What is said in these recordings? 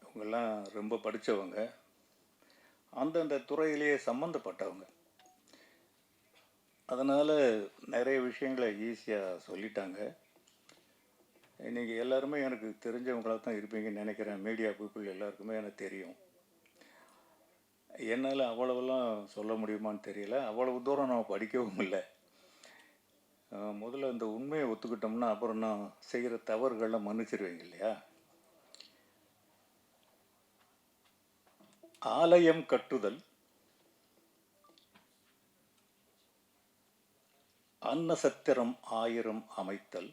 இவங்கெல்லாம் ரொம்ப படித்தவங்க, அந்தந்த துறையிலேயே சம்மந்தப்பட்டவங்க. அதனால் நிறைய விஷயங்களை ஈஸியாக சொல்லிட்டாங்க. இன்றைக்கி எல்லாருமே எனக்கு தெரிஞ்சவங்களாக தான் இருப்பீங்கன்னு நினைக்கிறேன். மீடியா பீப்புள் எல்லாருக்குமே எனக்கு தெரியும். என்னால் அவ்வளவெல்லாம் சொல்ல முடியுமான்னு தெரியல. அவ்வளவு தூரம் நான் படிக்கவும் இல்லை. முதல்ல இந்த உண்மையை ஒத்துக்கிட்டோம்னா அப்புறம் நான் செய்கிற தவறுகளை மன்னிச்சிருவீங்க இல்லையா? ஆலயம் கட்டுதல், அன்னசத்திரம் 1000 அமைத்தல்,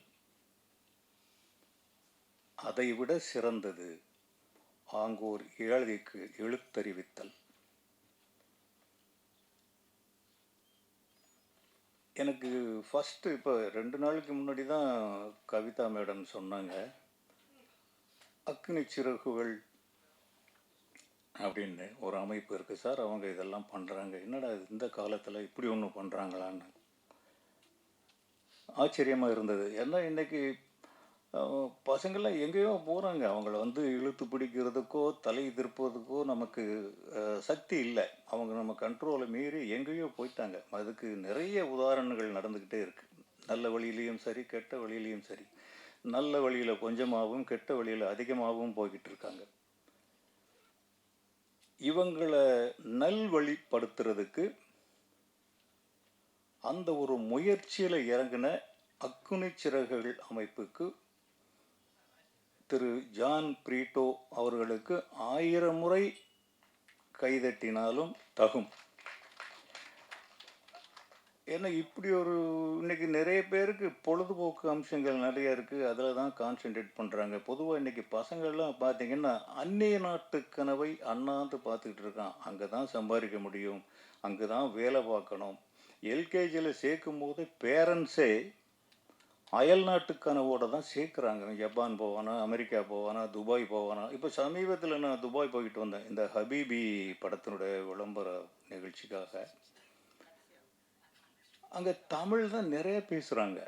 அதைவிட சிறந்தது ஆங்கோர் ஏழைக்கு எழுத்தறிவித்தல். எனக்கு ஃபஸ்ட்டு இப்போ 2 நாளுக்கு முன்னாடி தான் கவிதா மேடம் சொன்னாங்க, அக்னி சிறகுகள் அப்படின்னு ஒரு அமைப்பு இருக்குது சார், அவங்க இதெல்லாம் பண்ணுறாங்க. என்னடா இந்த காலத்தில் இப்படி ஒன்று பண்ணுறாங்களான்னு ஆச்சரியமாக இருந்தது. ஏன்னா இன்றைக்கி பசங்கள்லாம் எங்கேயோ போகிறாங்க. அவங்கள வந்து இழுத்து பிடிக்கிறதுக்கோ தலை திருப்பதுக்கோ நமக்கு சக்தி இல்லை. அவங்க நம்ம கண்ட்ரோலை மீறி எங்கேயோ போயிட்டாங்க. அதுக்கு நிறைய உதாரணங்கள் நடந்துக்கிட்டே இருக்குது. நல்ல வழியிலையும் சரி, கெட்ட வழியிலையும் சரி. நல்ல வழியில் கொஞ்சமாகவும் கெட்ட வழியில் அதிகமாகவும் போய்கிட்டு இருக்காங்க. இவங்களை நல்வழிப்படுத்துறதுக்கு அந்த ஒரு முயற்சியில் இறங்கின அக்குனி சிறகுகள் அமைப்புக்கு திரு ஜான் பிரீட்டோ அவர்களுக்கு 1000 முறை கைதட்டினாலும் தகும். ஏன்னா இப்படி ஒரு இன்னைக்கு நிறைய பேருக்கு பொழுதுபோக்கு அம்சங்கள் நிறைய இருக்குது, அதில் தான் கான்சென்ட்ரேட் பண்ணுறாங்க. பொதுவாக இன்றைக்கி பசங்கள்லாம் பார்த்திங்கன்னா அந்நிய நாட்டு கனவை அண்ணாந்து பார்த்துக்கிட்டு இருக்கான். அங்கே தான் சம்பாதிக்க முடியும், அங்கே தான் வேலை பார்க்கணும். எல்கேஜியில் சேர்க்கும் போது பேரண்ட்ஸே அயல் நாட்டு கனவோடு தான் சேர்க்குறாங்க. ஜப்பான் போவானா, அமெரிக்கா போவானா, துபாய் போவானா. இப்போ சமீபத்தில் நான் துபாய் போய்கிட்டு வந்தேன், இந்த ஹபீபி படத்தினுடைய விளம்பர நிகழ்ச்சிக்காக. அங்கே தமிழ் தான் நிறைய பேசுகிறாங்க.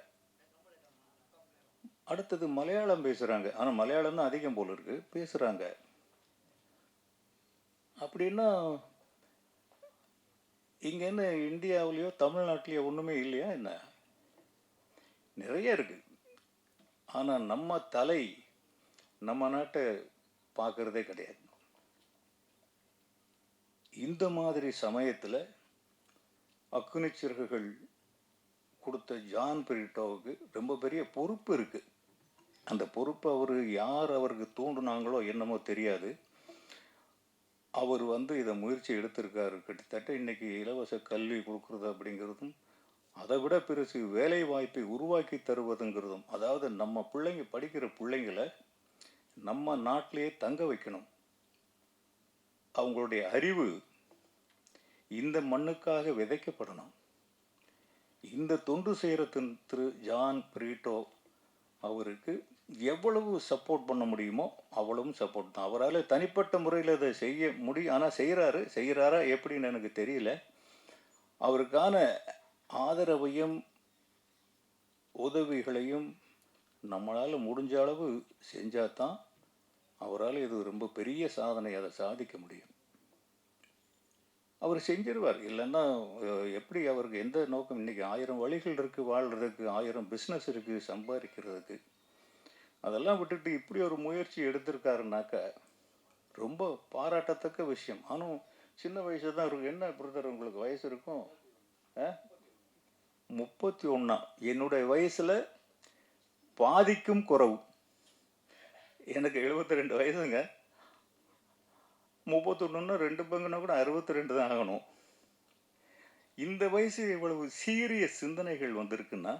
அடுத்தது மலையாளம் பேசுகிறாங்க. ஆனால் மலையாளம் தான் அதிகம் போல் இருக்குது, பேசுகிறாங்க. அப்படின்னா இங்கே என்ன இந்தியாவிலையோ தமிழ்நாட்டிலையோ ஒன்றுமே இல்லையா என்ன? நிறைய இருக்குது. ஆனால் நம்ம தலை நம்ம நாட்டை பார்க்குறதே கிடையாது. இந்த மாதிரி சமயத்தில் அக்குனி சிறகுகள் கொடுத்த ஜான் பிரீட்டோவுக்கு ரொம்ப பெரிய பொறுப்பு இருக்குது. அந்த பொறுப்பு அவர் யார் அவருக்கு தூண்டுனாங்களோ என்னமோ தெரியாது, அவர் வந்து இதை முயற்சி எடுத்திருக்காரு. கிட்டத்தட்ட இன்றைக்கி இலவச கல்வி கொடுக்குறது அப்படிங்கிறதும், அதை விட பெருசு வேலை வாய்ப்பை உருவாக்கி தருவதுங்கிறதும். அதாவது நம்ம பிள்ளைங்க படிக்கிற பிள்ளைங்களை நம்ம நாட்டிலேயே தங்க வைக்கணும். அவங்களுடைய அறிவு இந்த மண்ணுக்காக விதைக்கப்படணும். இந்த தொண்டு செய்கிற திரு ஜான் பிரீட்டோ அவருக்கு எவ்வளவு சப்போர்ட் பண்ண முடியுமோ அவ்வளவும் சப்போர்ட் தான். அவரால் தனிப்பட்ட முறையில் அதை செய்ய முடியும். ஆனால் செய்கிறாரா எப்படின்னு எனக்கு தெரியல. அவருக்கான ஆதரவையும் உதவிகளையும் நம்மளால் முடிஞ்ச அளவு செஞ்சால் தான் அவரால் இது ரொம்ப பெரிய சாதனை, அதை சாதிக்க முடியும். அவர் செஞ்சிருவார். இல்லைன்னா எப்படி அவருக்கு எந்த நோக்கம்? இன்றைக்கி 1000 வழிகள் இருக்குது வாழ்கிறதுக்கு, 1000 பிஸ்னஸ் இருக்குது சம்பாதிக்கிறதுக்கு. அதெல்லாம் விட்டுட்டு இப்படி ஒரு முயற்சி எடுத்திருக்காருனாக்கா ரொம்ப பாராட்டத்தக்க விஷயம். ஆனால் சின்ன வயசு தான் இருக்குது. என்ன பிரதர் உங்களுக்கு வயசு இருக்கும்? 31. என்னுடைய வயசில் பாதிக்கும் குறவு. எனக்கு 72 வயசுங்க. 31ன்னா 2 பங்குனா கூட 62 தான் ஆகணும். இந்த வயசு இவ்வளவு சீரியஸ் சிந்தனைகள் வந்திருக்குன்னா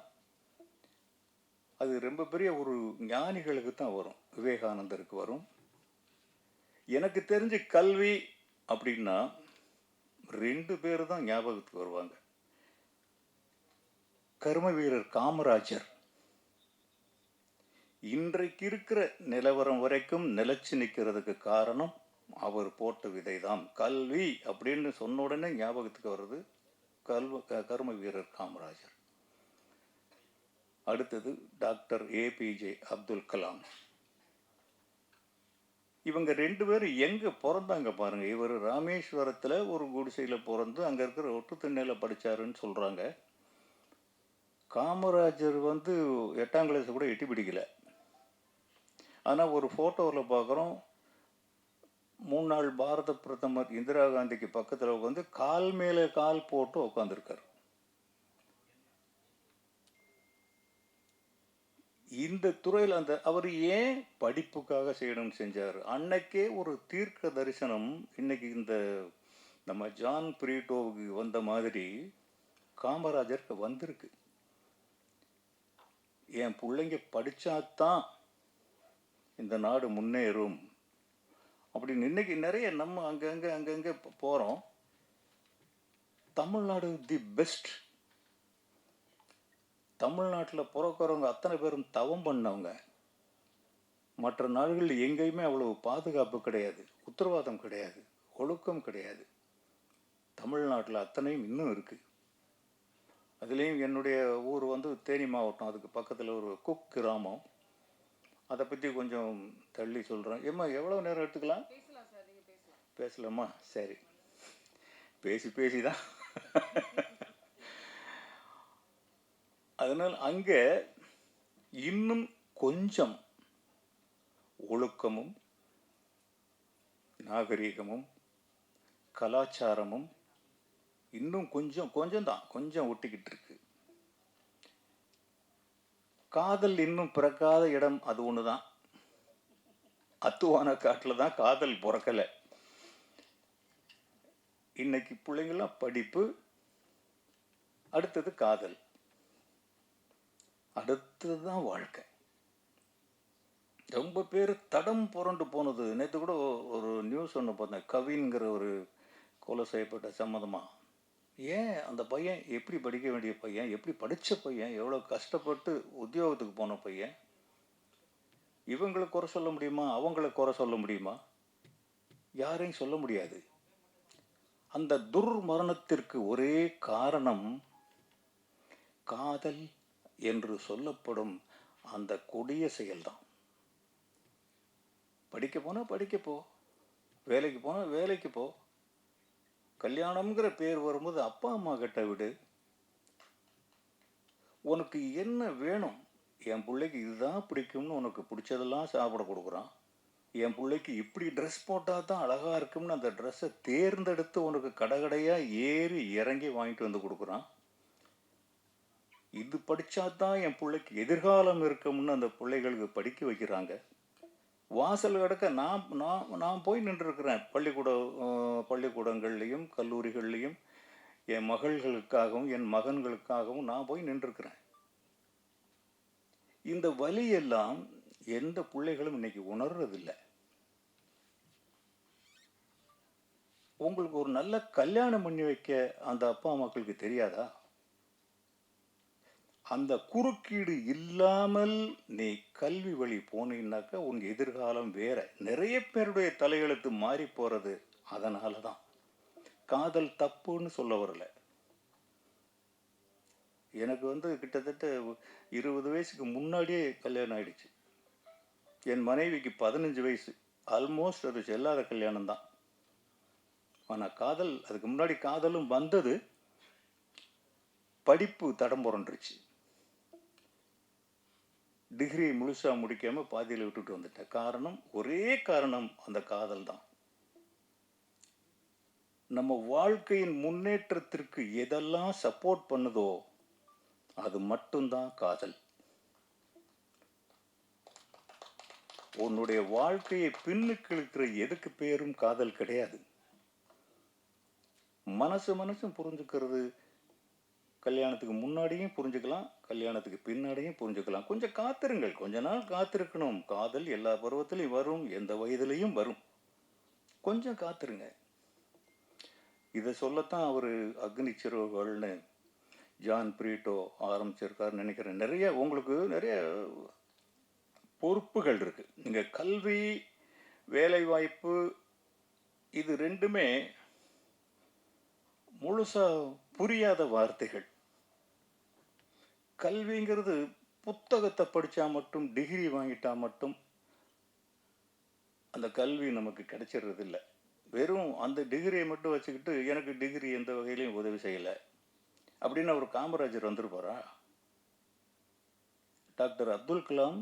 அது ரொம்ப பெரிய ஒரு ஞானிகளுக்கு தான் வரும். விவேகானந்தருக்கு வரும். எனக்கு தெரிஞ்சு கல்வி அப்படின்னா 2 பேர் தான் ஞாபகத்துக்கு வருவாங்க. கர்ம வீரர் காமராஜர் இன்றைக்கு இருக்கிற நிலவரம் வரைக்கும் நிலைச்சு நிற்கிறதுக்கு காரணம் அவர் போட்ட விதை தான். கல்வி அப்படின்னு சொன்ன உடனே ஞாபகத்துக்கு வர்றது கர்ம வீரர் காமராஜர். அடுத்தது டாக்டர் ஏபிஜே அப்துல் கலாம். இவங்க 2 பேரும் எங்க பொறந்தாங்க பாருங்க. இவரு ராமேஸ்வரத்துல ஒரு குடிசையில பொறந்து, அங்க இருக்கிற ஒட்டு திண்ணையில படிச்சாருன்னு சொல்றாங்க. காமராஜர் வந்து 8ஆம் கிளாஸ் கூட எட்டி பிடிக்கல. ஆனா ஒரு ஃபோட்டோல பார்க்குறோம், முன்னாள் பாரத பிரதமர் இந்திரா காந்திக்கு பக்கத்துல உட்காந்து கால் மேல கால் போட்டு உட்காந்துருக்காரு. இந்த துறையில் அவர் ஏன் படிப்புக்காக செய்யணும்னு செஞ்சார். அன்னைக்கே ஒரு தீர்க்க தரிசனம் இன்னைக்கு இந்த நம்ம ஜான் பிரீட்டோவுக்கு வந்த மாதிரி காமராஜருக்கு வந்திருக்கு. என் பிள்ளைங்க படிச்சாதான் இந்த நாடு முன்னேறும் அப்படின்னு இன்னைக்கு நிறைய நம்ம அங்கங்க போறோம். Tamil Nadu the best. தமிழ்நாட்டில் பிறக்கிறவங்க அத்தனை பேரும் தவம் பண்ணவங்க. மற்ற நாடுகளில் எங்கேயுமே அவ்வளவு பாதுகாப்பு கிடையாது, உத்தரவாதம் கிடையாது, ஒழுக்கம் கிடையாது. தமிழ்நாட்டில் அத்தனையும் இன்னும் இருக்கு. அதுலேயும் என்னுடைய ஊர் வந்து தேனி மாவட்டம், அதுக்கு பக்கத்தில் ஒரு குக் கிராமம். அதை பற்றி கொஞ்சம் தள்ளி சொல்கிறேன். ஏம்மா எவ்வளோ நேரம் எடுத்துக்கலாம்? பேசலாமா? சரி, பேசி தான். அதனால் அங்கே இன்னும் கொஞ்சம் ஒழுக்கமும் நாகரீகமும் கலாச்சாரமும் இன்னும் கொஞ்சம் ஒட்டிக்கிட்டு இருக்கு. காதல் இன்னும் பிறக்காத இடம் அது ஒண்ணுதான். அத்துவான காட்டுல தான் காதல் பிறக்கல. இன்னைக்கு பிள்ளைங்களாம் படிப்பு, அடுத்தது காதல், அடுத்ததுதான் வாழ்க்கை. ரொம்ப பேர் தடம் புரண்டு போனது. நேற்று கூட ஒரு நியூஸ் ஒன்று பார்த்தேன், கவின்கிற ஒரு கொலை செய்யப்பட்ட சம்மந்தமா. ஏன் அந்த பையன் எப்படி படிக்க வேண்டிய பையன், எப்படி படித்த பையன், எவ்வளோ கஷ்டப்பட்டு உத்தியோகத்துக்கு போன பையன், இவங்களை குறை சொல்ல முடியுமா? அவங்களை குறை சொல்ல முடியுமா? யாரையும் சொல்ல முடியாது. அந்த துர்மரணத்திற்கு ஒரே காரணம் காதல் என்று சொல்லப்படும் அந்த கொடிய செயல்தான். படிக்க போனா படிக்க போ, வேலைக்கு போனா வேலைக்கு போ, கல்யாணம்ங்கிற பேர் வரும்போது அப்பா அம்மா கிட்ட விடு. உனக்கு என்ன வேணும்? என் பிள்ளைக்கு இதுதான் பிடிக்கும்னு உனக்கு பிடிச்சதெல்லாம் சாப்பிட கொடுக்குறான். என் பிள்ளைக்கு இப்படி ட்ரெஸ் போட்டால் தான் அழகா இருக்கும்னு அந்த ட்ரெஸ்ஸை தேர்ந்தெடுத்து உனக்கு கடையாக ஏறி இறங்கி வாங்கிட்டு வந்து கொடுக்குறான். இது படித்தாதான் என் பிள்ளைக்கு எதிர்காலம் இருக்கும்னு அந்த பிள்ளைகளுக்கு படிக்க வைக்கிறாங்க. வாசல் கிடக்க நான் போய் நின்றுருக்கிறேன். பள்ளிக்கூடங்கள்லையும் கல்லூரிகள்லையும் என் மகள்களுக்காகவும் என் மகன்களுக்காகவும் நான் போய் நின்றுருக்கிறேன். இந்த வலியெல்லாம் எந்த பிள்ளைகளும் இன்னைக்கு உணர்றதில்லை. உங்களுக்கு ஒரு நல்ல கல்யாணம் பண்ணி வைக்க அந்த அப்பா அம்மாக்களுக்கு தெரியாதா? அந்த குறுக்கீடு இல்லாமல் நீ கல்வி வழி போனீங்கன்னாக்கா உங்க எதிர்காலம் வேற. நிறைய பேருடைய தலையெழுத்து மாறி போறது அதனாலதான். காதல் தப்புன்னு சொல்ல வரல. எனக்கு வந்து கிட்டத்தட்ட 20 வயசுக்கு முன்னாடியே கல்யாணம் ஆயிடுச்சு. என் மனைவிக்கு 15 வயசு. ஆல்மோஸ்ட் அது செல்லாத கல்யாணம் தான். ஆனால் காதல், அதுக்கு முன்னாடி காதலும் வந்தது, படிப்பு தடம் புரண்டுருச்சு. டிகிரி முழுசா முடிக்காம பாதியில் விட்டுட்டு வந்துட்டேன். ஒரே காரணம் அந்த காதல் தான். நம்ம வாழ்க்கையின் முன்னேற்றத்திற்கு எதெல்லாம் சப்போர்ட் பண்ணுதோ அது மட்டும்தான் காதல். உன்னுடைய வாழ்க்கையை பின்னுக்கு இழுக்கிற எதுக்கு பேரும் காதல் கிடையாது. மனசும் புரிஞ்சுக்கிறது கல்யாணத்துக்கு முன்னாடியும் புரிஞ்சுக்கலாம், கல்யாணத்துக்கு பின்னாடியும் புரிஞ்சுக்கலாம். கொஞ்சம் காத்திருங்கள், கொஞ்ச நாள் காத்திருக்கணும். காதல் எல்லா பருவத்திலையும் வரும், எந்த வயதிலையும் வரும். கொஞ்சம் காத்திருங்க. இதை சொல்லத்தான் அவர் அக்னி சிறகுகள்னு ஜான் பிரீட்டோ ஆரம்பிச்சிருக்காருன்னு நினைக்கிறேன். உங்களுக்கு நிறைய பொறுப்புகள் இருக்கு. நீங்க கல்வி, வேலை வாய்ப்பு, இது ரெண்டுமே முழுசா புரியாத வார்த்தைகள். கல்விங்கிறது புத்தகத்தை படிச்சா மட்டும், டிகிரி வாங்கிட்டா மட்டும் அந்த கல்வி நமக்கு கிடைச்சிடுறது இல்லை. வெறும் அந்த டிகிரியை மட்டும் வச்சுக்கிட்டு எனக்கு டிகிரி எந்த வகையிலையும் உதவி செய்யலை அப்படின்னு அவர் காமராஜர் வந்துருப்பாரா? டாக்டர் அப்துல் கலாம்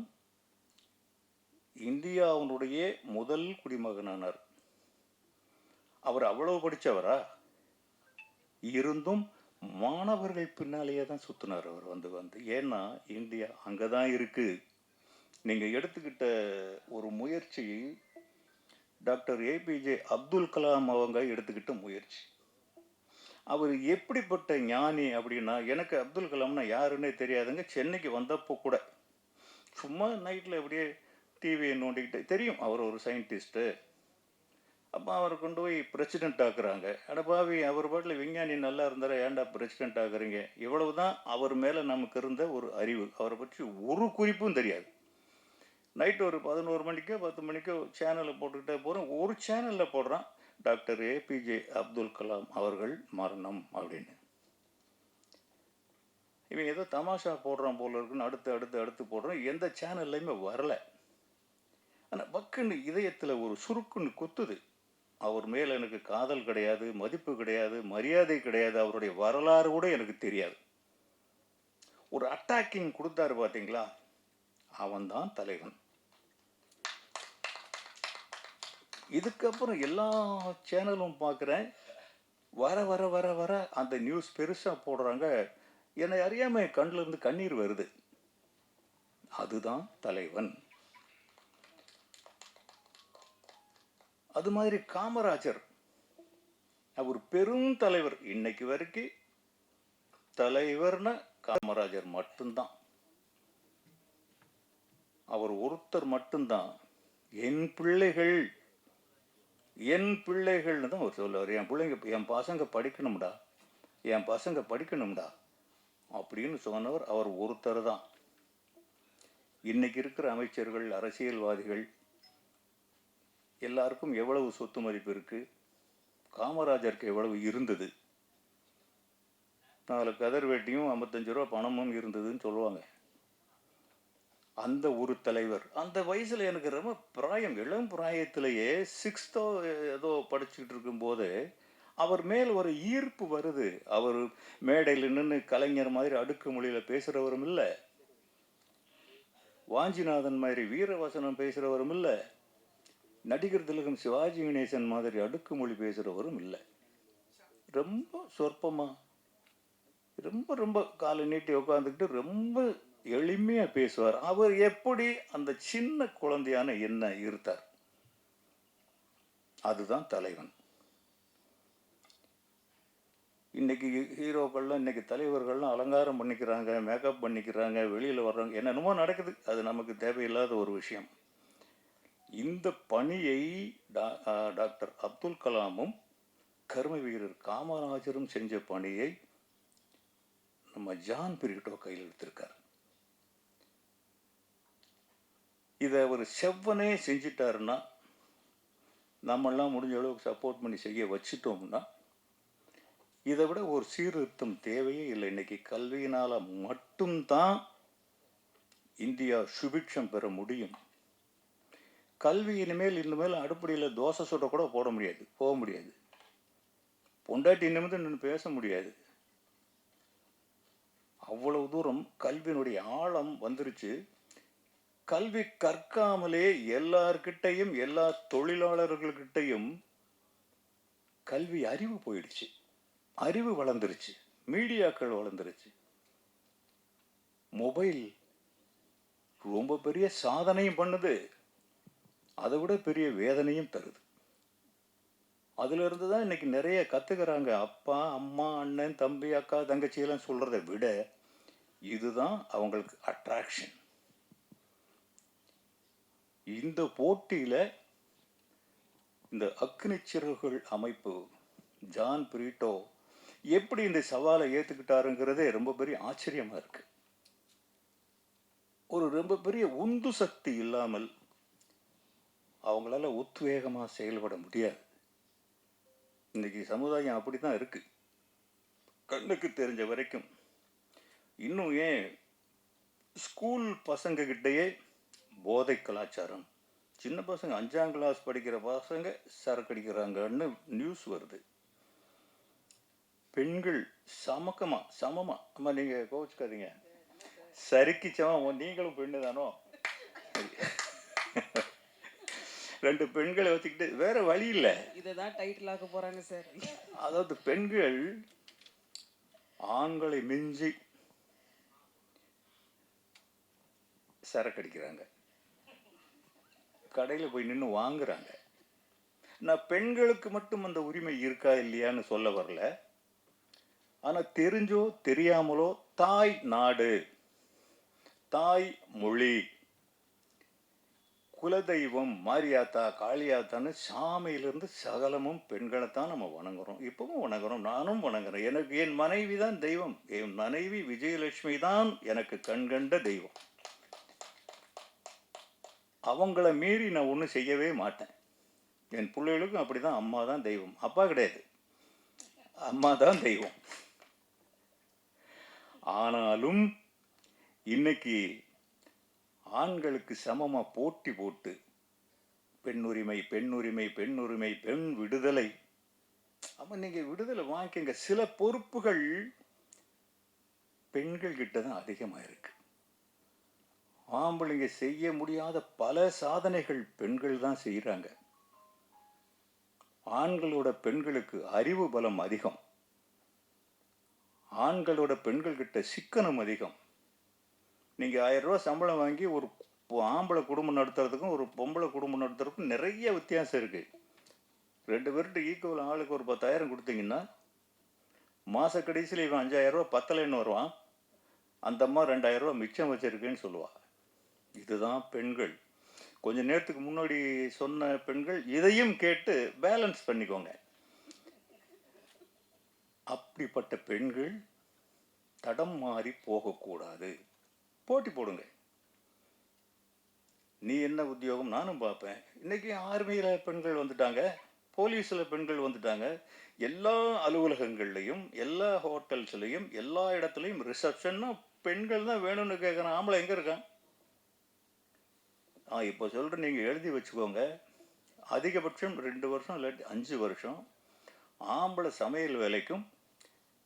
இந்தியாவுடைய முதல் குடிமகனானார். அவர் அவ்வளவு படித்தவரா? இருந்தும் மாணவர்கள் பின்னாலேயே தான் சுற்றினார் அவர் வந்து ஏன்னா இந்தியா அங்கே தான் இருக்குது. நீங்கள் எடுத்துக்கிட்ட ஒரு முயற்சி டாக்டர் ஏபிஜே அப்துல் கலாம் அவங்க எடுத்துக்கிட்ட முயற்சி. அவர் எப்படிப்பட்ட ஞானி அப்படின்னா, எனக்கு அப்துல் கலாம்னா யாருன்னே தெரியாதுங்க. சென்னைக்கு வந்தப்போ கூட சும்மா நைட்டில் அப்படியே டிவியை நோண்டிக்கிட்டு தெரியும் அவர் ஒரு சயின்டிஸ்ட்டு. அப்போ அவரை கொண்டு போய் பிரசிடென்ட் ஆக்குறாங்க. அடப்பாவி, அவர் பாட்டில் விஞ்ஞானி நல்லா இருந்தார ஏன்டா பிரசிடென்ட் ஆக்குறீங்க? இவ்வளவு தான் அவர் மேலே நமக்கு இருந்த ஒரு அறிவு. அவரை பற்றி ஒரு குறிப்பும் தெரியாது. நைட்டு ஒரு 11 மணிக்கோ 10 மணிக்கோ சேனலில் போட்டுக்கிட்டே போகிறோம். ஒரு சேனலில் போடுறான், டாக்டர் ஏபிஜே அப்துல் கலாம் அவர்கள் மரணம் அப்படின்னு. இவன் ஏதோ தமாஷா போடுறான் போல இருக்குன்னு அடுத்து அடுத்து அடுத்து போடுறான். எந்த சேனல்லையுமே வரல. ஆனால் பக்குன்னு இதயத்தில் ஒரு சுருக்குன்னு குத்துது. அவர் மேலே எனக்கு காதல் கிடையாது, மதிப்பு கிடையாது, மரியாதை கிடையாது, அவருடைய வரலாறு கூட எனக்கு தெரியாது. ஒரு அட்டாக்கிங் கொடுத்தாரு பார்த்தீங்களா, அவன்தான் தலைவன். இதுக்கப்புறம் எல்லா சேனலும் பார்க்குறேன், வர வர வர வர அந்த நியூஸ் பெருசாக போடுறாங்க. என்னை அறியாமல் கண்ணில் இருந்து கண்ணீர் வருது. அதுதான் தலைவன். அது மாதிரி காமராஜர் அவர் பெரும் தலைவர். இன்னைக்கு வரைக்கும் தலைவர்னா காமராஜர் மட்டும்தான். அவர் ஒருத்தர் மட்டும்தான். என் பிள்ளைகள்னு தான் அவர் சொல்லுவார். என் பசங்க படிக்கணும்டா, என் பசங்க படிக்கணும்டா அப்படின்னு சொன்னவர் அவர் ஒருத்தர் தான். இன்னைக்கு இருக்கிற அமைச்சர்கள், அரசியல்வாதிகள் எல்லாருக்கும் எவ்வளவு சொத்து மதிப்பு இருக்கு, காமராஜருக்கு எவ்வளவு இருந்தது? 4 கதர் வேட்டியும் 55 ரூபா பணமும் இருந்ததுன்னு சொல்லுவாங்க. அந்த ஒரு தலைவர். அந்த வயசுல எனக்கு ரொம்ப பிராயம், இளம் பிராயத்திலேயே 6th ஏதோ படிச்சுக்கிட்டு இருக்கும்போது அவர் மேல் ஒரு ஈர்ப்பு வருது. அவர் மேடையில் நின்று கலைஞர் மாதிரி அடுக்கு மொழியில பேசுறவரும் இல்லை, வாஞ்சிநாதன் மாதிரி வீரவசனம் பேசுறவரும் இல்லை, நடிகர் திலகம் சிவாஜி கணேசன் மாதிரி அடுக்குமொழி பேசுகிறவரும் இல்லை. ரொம்ப சொற்பமாக, ரொம்ப ரொம்ப காலை நீட்டி உட்காந்துக்கிட்டு ரொம்ப எளிமையாக பேசுவார். அவர் எப்படி அந்த சின்ன குழந்தையான என்ன இருத்தார்? அதுதான் தலைவன். இன்னைக்கு ஹீரோக்கள்லாம், இன்னைக்கு தலைவர்கள்லாம் அலங்காரம் பண்ணிக்கிறாங்க, மேக்கப் பண்ணிக்கிறாங்க, வெளியில் வர்றாங்க, என்னென்னமோ நடக்குது. அது நமக்கு தேவையில்லாத ஒரு விஷயம். இந்த பணியை டாக்டர் அப்துல் கலாமும் கர்ம வீரர் காமராஜரும் செஞ்ச பணியை நம்ம ஜான் பிரிட்டோ கையில் எடுத்திருக்கார். இதை அவர் செவ்வனே செஞ்சிட்டாருன்னா, நம்மெல்லாம் முடிஞ்ச அளவுக்கு சப்போர்ட் பண்ணி செய்ய வச்சுட்டோம்னா, இதை விட ஒரு சீர்திருத்தம் தேவையே இல்லை. இன்னைக்கு கல்வியினால மட்டும்தான் இந்தியா சுபிட்சம் பெற முடியும். கல்வி இனிமேல் அடுப்படியில் தோசை சுட கூட போக முடியாது. பொண்டாட்டி நிமிர்ந்து நின்று பேச முடியாது. அவ்வளவு தூரம் கல்வியினுடைய ஆழம் வந்துருச்சு. கல்வி கற்காமலே எல்லார்கிட்டையும், எல்லா தொழிலாளர்கள்கிட்டையும் கல்வி அறிவு போயிடுச்சு. அறிவு வளர்ந்துருச்சு, மீடியாக்கள் வளர்ந்துருச்சு. மொபைல் ரொம்ப பெரிய சாதனையும் பண்ணுது, அதை விட பெரிய வேதனையும் தருது. அதுல இருந்து தான் இன்னைக்கு நிறைய கத்துக்கிறாங்க. அப்பா, அம்மா, அண்ணன், தம்பி, அக்கா, தங்கச்சியெல்லாம் சொல்றதை விட இதுதான் அவங்களுக்கு அட்ராக்ஷன். இந்த போட்டியில இந்த அக்னி சிறகுகள் அமைப்பு, ஜான் பிரிட்டோ எப்படி இந்த சவாலை ஏத்துக்கிட்டாருங்கிறதே ரொம்ப பெரிய ஆச்சரியமா இருக்கு. ஒரு ரொம்ப பெரிய உந்து சக்தி இல்லாமல் அவங்களால உத்வேகமா செயல்பட முடியாது. இன்னைக்கு சமுதாயம் அப்படித்தான் இருக்கு, கண்ணுக்கு தெரிஞ்ச வரைக்கும். இன்னும் ஏன் ஸ்கூல் பசங்க கிட்டேயே போதை கலாச்சாரம், சின்ன பசங்க 5ஆம் கிளாஸ் படிக்கிற பசங்க சரக்கு அடிக்கிறாங்கன்னு நியூஸ் வருது. பெண்கள் சமமா, அம்மா நீங்க கோவிச்சுக்காதீங்க, சரிக்கு சமம். நீங்களும் பெண்ணு தானோ? ரெண்டு பெண்களை வச்சுக்கிட்டு வேற வழி இல்லை. இததான் டைட்டில் ஆக்க போறாங்க சார். அதாவது பெண்கள் ஆண்களை மிஞ்சி சரக்கு அடிக்கிறாங்க, கடையில் போய் நின்று வாங்குறாங்க. நான் பெண்களுக்கு மட்டும் அந்த உரிமை இருக்கா இல்லையான்னு சொல்ல வரல. ஆனால் தெரிஞ்சோ தெரியாமலோ தாய் நாடு, தாய் மொழி, குலதெய்வம் மாரியாத்தா காளியாத்தான்னு சாமியிலிருந்து சகலமும் பெண்களை தான் நம்ம வணங்குறோம். இப்பவும் வணங்குறோம், நானும் வணங்குறேன். எனக்கு என் மனைவி தான் தெய்வம். என் மனைவி விஜயலட்சுமி தான் எனக்கு கண்கண்ட தெய்வம். அவங்கள மீறி நான் ஒன்றும் செய்யவே மாட்டேன். என் பிள்ளைகளுக்கும் அப்படி தான். அம்மா தான் தெய்வம், அப்பா கிடையாது, அம்மா தான் தெய்வம். ஆனாலும் இன்னைக்கு ஆண்களுக்கு சமமா போட்டி போட்டு பெண்ணுரிமை பெண்ணுரிமை பெண்ணுரிமை பெண் விடுதலை. ஆமா, நீங்க விடுதலை வாங்கிக்கங்க. சில பொறுப்புகள் பெண்கள் கிட்ட தான் அதிகமா இருக்கு. ஆம்பளைங்க செய்ய முடியாத பல சாதனைகள் பெண்கள் தான் செய்யறாங்க. ஆண்களோட பெண்களுக்கு அறிவு பலம் அதிகம், ஆண்களோட பெண்கள் கிட்ட சிக்கனம் அதிகம். நீங்கள் 1000 ரூபா சம்பளம் வாங்கி ஒரு ஆம்பளை குடும்பம் நடத்துறதுக்கும் ஒரு பொம்பளை குடும்பம் நடத்துறதுக்கும் நிறைய வித்தியாசம் இருக்குது. 2 பேர்கிட்ட ஈக்குவல் ஆளுக்கு ஒரு 10,000 கொடுத்தீங்கன்னா மாத கடைசியில் இவன் 5,000 ரூபா பத்தலைன்னு வருவான், அந்த அம்மா 2,000 ரூபா மிச்சம் வச்சிருக்குன்னு சொல்லுவா. இதுதான் பெண்கள். கொஞ்ச நேரத்துக்கு முன்னாடி சொன்ன பெண்கள் இதையும் கேட்டு பேலன்ஸ் பண்ணிக்கோங்க. அப்படிப்பட்ட பெண்கள் தடம் மாறி போகக்கூடாது. போட்டி போடுங்க. நீ என்ன உத்தியோகம் நானும் பார்ப்பேன். இன்னைக்கு ஆர்மியில் பெண்கள் வந்துட்டாங்க, போலீஸில் பெண்கள் வந்துட்டாங்க. எல்லா அலுவலகங்கள்லையும் எல்லா ஹோட்டல்ஸ்லையும் எல்லா இடத்துலையும் ரிசப்ஷன்னா பெண்கள் தான் வேணும்னு கேட்குறான். ஆம்பளை எங்கே இருக்கான்? இப்போ சொல்கிறேன், நீங்கள் எழுதி வச்சுக்கோங்க. அதிகபட்சம் 2 வருஷம் இல்லாட்டி 5 வருஷம் ஆம்பளை சமையல் வேலைக்கும்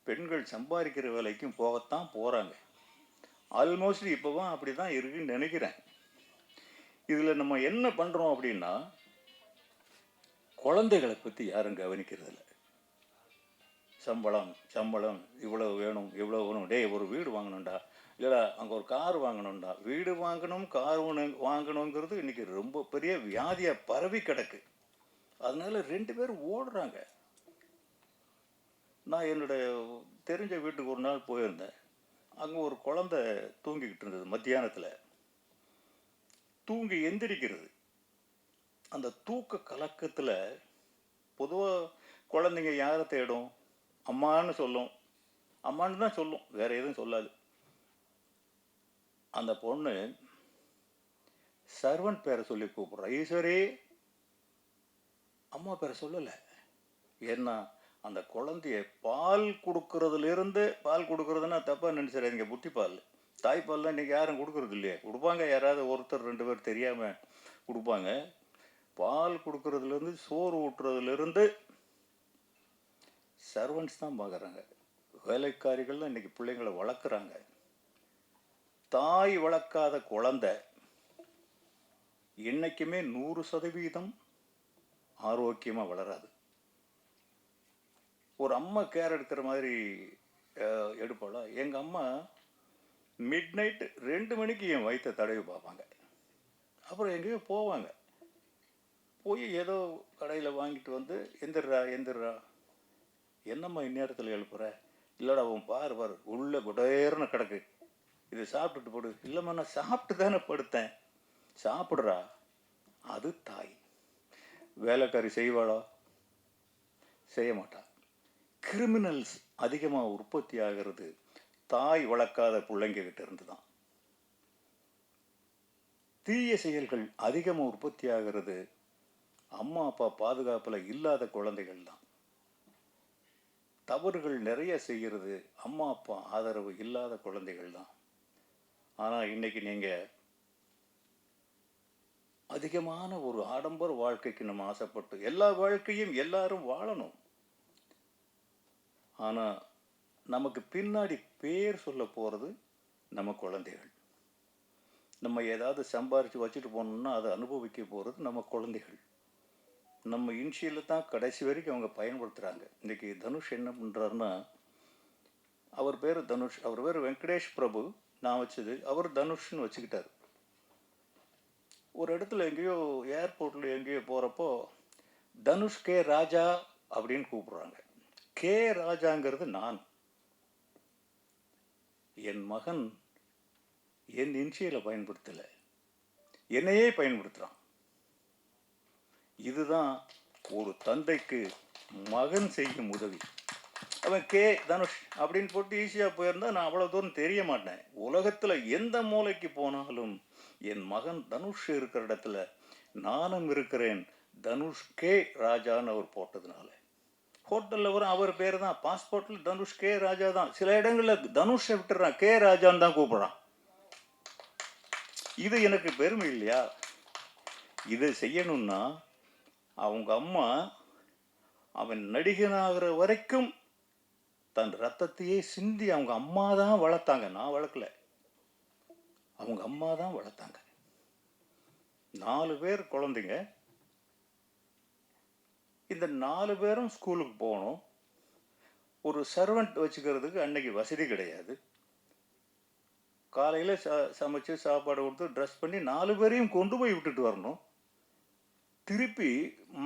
பெண்கள் சம்பாதிக்கிற வேலைக்கும் போகத்தான் போகிறாங்க. ஆல்மோஸ்ட் இப்போவும் அப்படி தான் இருக்குன்னு நினைக்கிறேன். இதில் நம்ம என்ன பண்ணுறோம் அப்படின்னா, குழந்தைகளை பற்றி யாரும் கவனிக்கிறதில்ல. சம்பளம் சம்பளம் இவ்வளோ வேணும் இவ்வளோ வேணும். டே ஒரு வீடு வாங்கணும்டா, இல்லைடா அங்கே ஒரு கார் வாங்கணும்டா. வீடு வாங்கணும் கார் வாங்கணுங்கிறது இன்றைக்கி ரொம்ப பெரிய வியாதியாக பரவி கிடக்கு. அதனால 2 பேரும் ஓடுறாங்க. நான் என்னுடைய தெரிஞ்ச வீட்டுக்கு ஒரு நாள் போயிருந்தேன். அங்கே ஒரு குழந்தை தூங்கிக்கிட்டு இருந்தது. மத்தியானத்தில் தூங்கி எந்திரிக்கிறது. அந்த தூக்க கலக்கத்தில் பொதுவாக குழந்தைங்க யாரை தேடும்? அம்மான்னு சொல்லும், அம்மான்னு தான் சொல்லும், வேற எதுவும் சொல்லாது. அந்த பொண்ணு சர்வன்ட் பேரை சொல்லி கூப்பிட்றா, ஈஸ்வரி. அம்மா பேரை சொல்லலை. ஏன்னா அந்த குழந்தைய பால் கொடுக்கறதுலேருந்து, பால் கொடுக்கறதுன்னா தப்பாக நினச்சிடாதீங்க, புட்டி பால், தாய்ப்பால்லாம் இன்றைக்கி யாரும் கொடுக்கறது இல்லையே. கொடுப்பாங்க, யாராவது ஒருத்தர் 2 பேர் தெரியாமல் கொடுப்பாங்க. பால் கொடுக்கறதுலேருந்து சோறு ஊட்டுறதுலேருந்து சர்வன்ட்ஸ் தான் பார்க்குறாங்க. வேலைக்காரிகள் தான் இன்றைக்கி பிள்ளைங்களை வளர்க்குறாங்க. தாய் வளர்க்காத குழந்தை என்றைக்குமே 100% ஆரோக்கியமாக வளராது. ஒரு அம்மா கேர் எடுக்கிற மாதிரி எடுப்பாளா? எங்கள் அம்மா மிட் நைட்டு 2 மணிக்கு என் வயிற்றை தடவி பார்ப்பாங்க. அப்புறம் எங்கேயோ போவாங்க. போய் ஏதோ கடையில் வாங்கிட்டு வந்து, எந்திரா, என்னம்மா இந்நேரத்தில் எழுப்புற? இல்லைடா அவன் பாரு உள்ளே குடேர்னு கிடக்கு, இதை சாப்பிட்டுட்டு போடு. இல்லைம்மா நான் சாப்பிட்டு தானே படுத்தேன். சாப்பிட்றா. அது தாய். வேலைக்காரி செய்வாளா? செய்ய மாட்டா. கிரிமினல்ஸ் அதிகமாக உற்பத்தி ஆகிறது தாய் வளர்க்காத பிள்ளைங்க கிட்ட இருந்து தான். தீய செயல்கள் அதிகமாக உற்பத்தி ஆகிறது அம்மா அப்பா பாதுகாப்பில் இல்லாத குழந்தைகள் தான். தவறுகள் நிறைய செய்கிறது அம்மா அப்பா ஆதரவு இல்லாத குழந்தைகள் தான். ஆனால் இன்னைக்கு நீங்கள் அதிகமான ஒரு ஆடம்பர வாழ்க்கைக்கு நம்ம ஆசைப்பட்டு எல்லா வாழ்க்கையும் எல்லாரும் வாழணும். ஆனால் நமக்கு பின்னாடி பேர் சொல்ல போகிறது நம்ம குழந்தைகள். நம்ம ஏதாவது சம்பாரித்து வச்சுட்டு போனோம்னா அதை அனுபவிக்க போகிறது நம்ம குழந்தைகள். நம்ம இன்ஷியலில் தான் கடைசி வரைக்கும் அவங்க பயன்படுத்துகிறாங்க. இன்றைக்கி தனுஷ் என்ன பண்ணுறாருன்னா, அவர் பேர் தனுஷ், அவர் பேர் வெங்கடேஷ் பிரபு, நான் வச்சது அவர் தனுஷ்னு வச்சுக்கிட்டார். ஒரு இடத்துல எங்கேயோ ஏர்போர்ட்டில் எங்கேயோ போகிறப்போ தனுஷ் கே ராஜா அப்படின்னு கூப்பிடுறாங்க. கே ராஜாங்கிறது நான். என் மகன் என் இன்ஷியலை பயன்படுத்தலை, என்னையே பயன்படுத்துகிறான். இதுதான் ஒரு தந்தைக்கு மகன் செய்யும் உதவி. அவன் கே தனுஷ் அப்படின்னு போட்டு ஈஸியாக போயிருந்தா நான் அவ்வளோ தூரம் தெரிய மாட்டேன். உலகத்தில் எந்த மூலைக்கு போனாலும் என் மகன் தனுஷ் இருக்கிற இடத்துல நானும் இருக்கிறேன், தனுஷ் கே ராஜான்னு அவர் போட்டதுனால. ஹோட்டலில் வரும் அவர் பேர் தான், பாஸ்போர்ட்டில் தனுஷ் கே ராஜா தான். சில இடங்களில் தனுஷை விட்டுறான், கே ராஜான்னு தான் கூப்பிடுறான். இது எனக்கு பெருமை இல்லையா? இதை செய்யணும்னா அவங்க அம்மா அவன் நடிகனாகிற வரைக்கும் தன் ரத்தத்தையே சிந்தி அவங்க அம்மா தான் வளர்த்தாங்க. நான் வளர்க்கல, அவங்க அம்மா தான் வளர்த்தாங்க. 4 பேர் குழந்தைங்க. இந்த 4 பேரும் ஸ்கூலுக்கு போகணும். ஒரு சர்வெண்ட் வச்சுக்கிறதுக்கு அன்னைக்கு வசதி கிடையாது. காலையில் சமைச்சு சாப்பாடு கொடுத்து ட்ரெஸ் பண்ணி 4 பேரையும் கொண்டு போய் விட்டுட்டு வரணும். திருப்பி